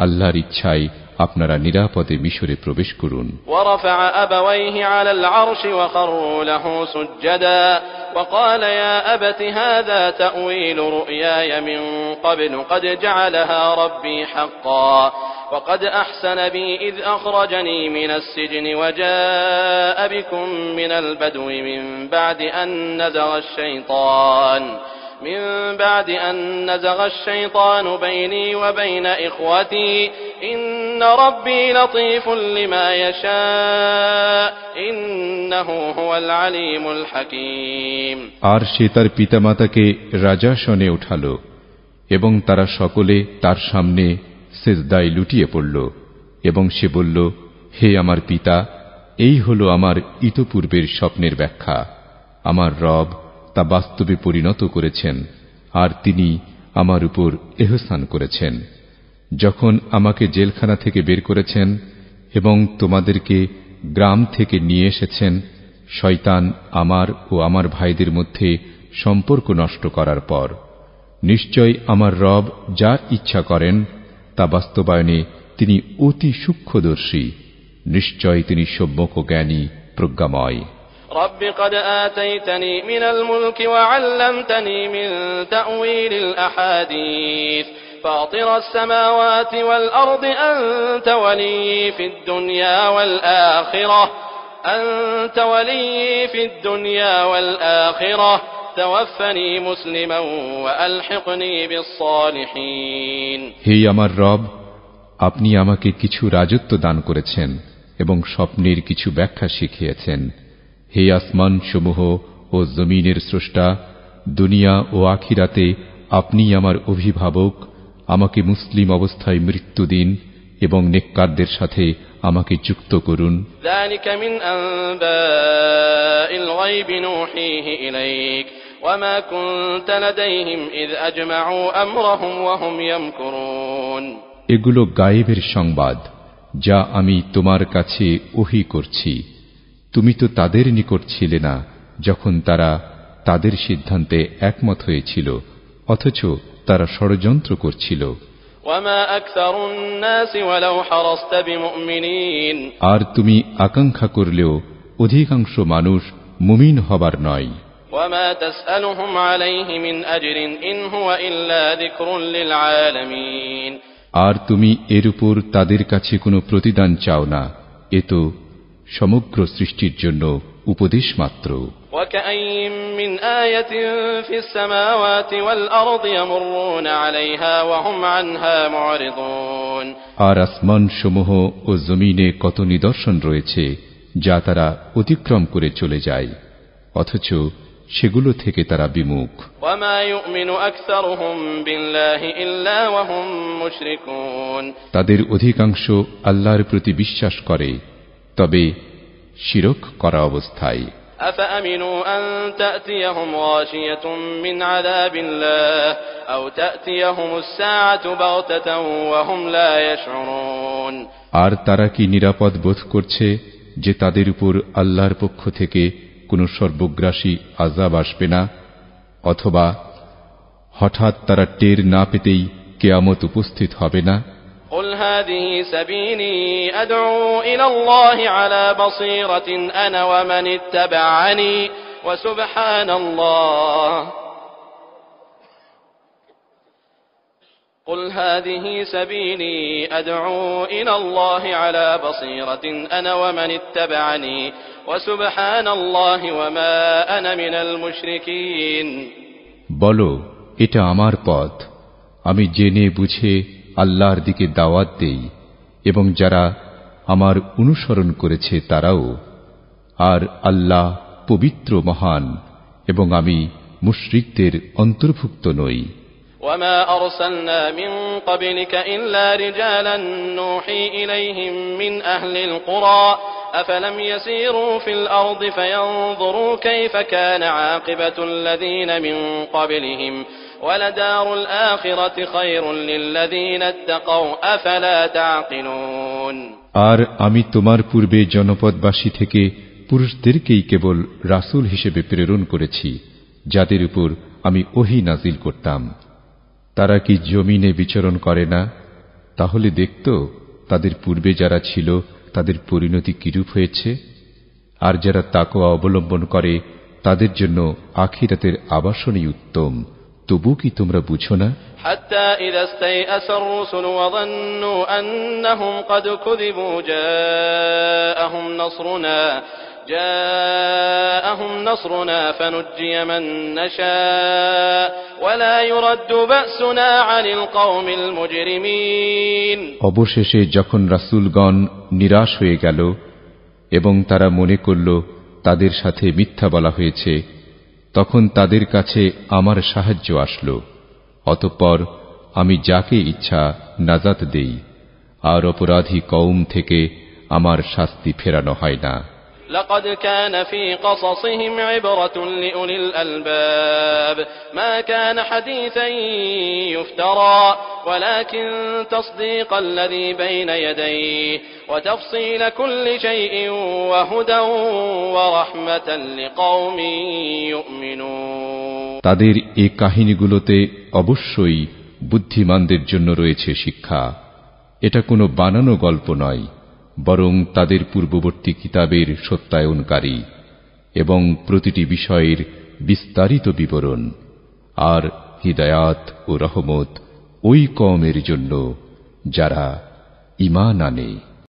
আল্লাহর ইচ্ছায় আপনারা নিরাপদে মিশরে প্রবেশ করুন। ورفع أبويه على العرش وخروا له سجدا وقال يا أبت هذا تأويل رؤياي من قبل قد جعلها ربي حقا وقد أحسن بي إذ أخرجني من السجن وجاء بكم من البدو من بعد أن نزغ الشيطان بيني وبين إخوتي إن ربي لطيف لما يشاء إنه هو العليم الحكيم। আর সে তার পিতামাতাকে রাজাসনে উঠালো এবং তারা সকলে তার সামনে সিজদায় লুটিয়ে পড়ল এবং সে বলল, হে আমার পিতা, এই হলো আমার ইতপূর্বের স্বপ্নের ব্যাখ্যা। আমার রব তা বাস্তবে পরিণত করেছেন, আর তিনি আমার উপর ইহসান করেছেন। যখন আমাকে জেলখানা থেকে বের করেছেন এবং তোমাদেরকে গ্রাম থেকে নিয়ে এসেছেন, শয়তান আমার ও আমার ভাইদের মধ্যে সম্পর্ক নষ্ট করার পর, নিশ্চয় আমার রব যা ইচ্ছা করেন তা বাস্তবায়নে তিনি অতি সূক্ষ্মদর্শী, নিশ্চয় তিনি সম্যক জ্ঞানী, প্রজ্ঞাময়। رب قد آتيتني من الملك وعلمتني من تأويل الأحاديث فاطر السماوات والأرض أنت ولي في الدنيا والآخرة توفني مسلما وألحقني بالصالحين। হে আমার রব, আপনি আমাকে কিছু রাজত্ব দান করেছেন এবং স্বপ্নের কিছু ব্যাখ্যা শিখিয়েছেন। হে আসমান সমূহ ও জমিনের স্রষ্টা, দুনিয়া ও আখিরাতে আপনি আমার অভিভাবক, আমাকে মুসলিম অবস্থায় মৃত্যু দিন এবং নেককারদের সাথে আমাকে যুক্ত করুন। ذلك من أنباء الغيب نوحيه إليك وما كنت لديهم إذ أجمعوا أمرهم وهم يمكرون। এগুলো গায়েবের সংবাদ, যা আমি তোমার কাছে ওহী করছি। তুমি তো তাদের নিকট ছিলে না যখন তারা তাদের সিদ্ধান্তে একমত হয়েছিল, অথচ তারা ষড়যন্ত্র করছিল। আর তুমি আকাঙ্ক্ষা করলেও অধিকাংশ মানুষ মুমিন হবার নয়। আর তুমি এর উপর তাদের কাছে কোনো প্রতিদান চাও না, এ তো সমগ্র সৃষ্টির জন্য উপদেশ মাত্র। وكأين من آية في السماوات والأرض يمرون عليها وهم عنها معرضون। আর আসমান সমূহ ও জমিনে কত নিদর্শন রয়েছে যা তারা অতিক্রম করে চলে যায়, অথচ সেগুলো থেকে তারা বিমুখ। وما يؤمن أكثرهم بالله إلا وهم مشركون। তাদের অধিকাংশ আল্লাহর প্রতি বিশ্বাস করে, তবে শিরক করা অবস্থায়। أفأمنوا أن تأتيهم غاشية من عذاب الله أو تأتيهم الساعة بغتة وهم لا يشعرون। আর তারা কি নিরাপদ বোধ করছে যে তাদের উপর আল্লাহর পক্ষ থেকে কোনো সর্বগ্রাসী আযাব আসবে না, অথবা হঠাৎ তারা টের না পেতেই কিয়ামত উপস্থিত হবে না? قل هذه سبيلي أدعو إلى الله على بصيرة أنا ومن اتبعني وسبحان الله قل هذه سبيلي أدعو إلى الله على بصيرة أنا ومن اتبعني وسبحان الله وما أنا من المشركين। বলো, এটা আমার পথ, আমি জেনে বুঝে আল্লাহর দিকে দাওয়াত দেই, এবং যারা আমার অনুসরণ করেছে তারাও। আর আল্লাহ পবিত্র মহান, এবং আমি মুশরিকদের অন্তর্ভুক্ত নই। وما أرسلنا من قبلك إلا رجالا نوحي إليهم من أهل القرى أفلم يسيروا في الأرض فينظروا كيف كان عاقبة الذين من قبلهم ولدار الآخرة خير للذين اتقوا أفلا تعقلون। আর আমি তোমার পূর্বে জনপদবাসী থেকে পুরুষদেরকেই কেবল রাসূল হিসেবে প্রেরণ করেছি, যাদের উপর আমি ওহী নাজিল করতাম। তারা কি জমিনে বিচরণ করে না? তাহলে দেখত তাদের পূর্বে যারা ছিল তাদের পরিণতি কিরূপ হয়েছে। আর যারা তাকওয়া অবলম্বন করে তাদের জন্য আখিরাতের আবাসনই উত্তম। তবু কি তোমরা বুঝো না? حتى إذا استيأس الرسل وظنوا أنهم قد كذبوا جاءهم نصرنا فنجي من نشاء ولا يرد بأسنا عن القوم المجرمين। অবশেষে যখন রাসূলগণ নিরাশ হয়ে গেল এবং তারা মনে করল তাদের সাথে মিথ্যা বলা হয়েছে, তখন তাদের কাছে আমার সাহায্য আসলো। অতঃপর আমি যাকে ইচ্ছা নাজাত দেই, আর অপরাধী কওম থেকে আমার শাস্তি ফেরানো হয় না। لقد كان في قصصهم عبرة لأولي الألباب ما كان حديثا يفترى ولكن تصديق الذي بين يديه وتفصيل كل شيء وهدى ورحمة لقوم يؤمنون। তাদের এই কাহিনীগুলোতে অবশ্যই বুদ্ধিমানদের জন্য রয়েছে শিক্ষা। এটা কোনো বানানো গল্প নয়, বরং তাদের পূর্ববর্তী কিতাবের সত্যায়নকারী এবং প্রতিটি বিষয়ের বিস্তারিত বিবরণ। আর হিদায়াত ও রহমত ওই কওমের জন্য যারা ঈমান আনে।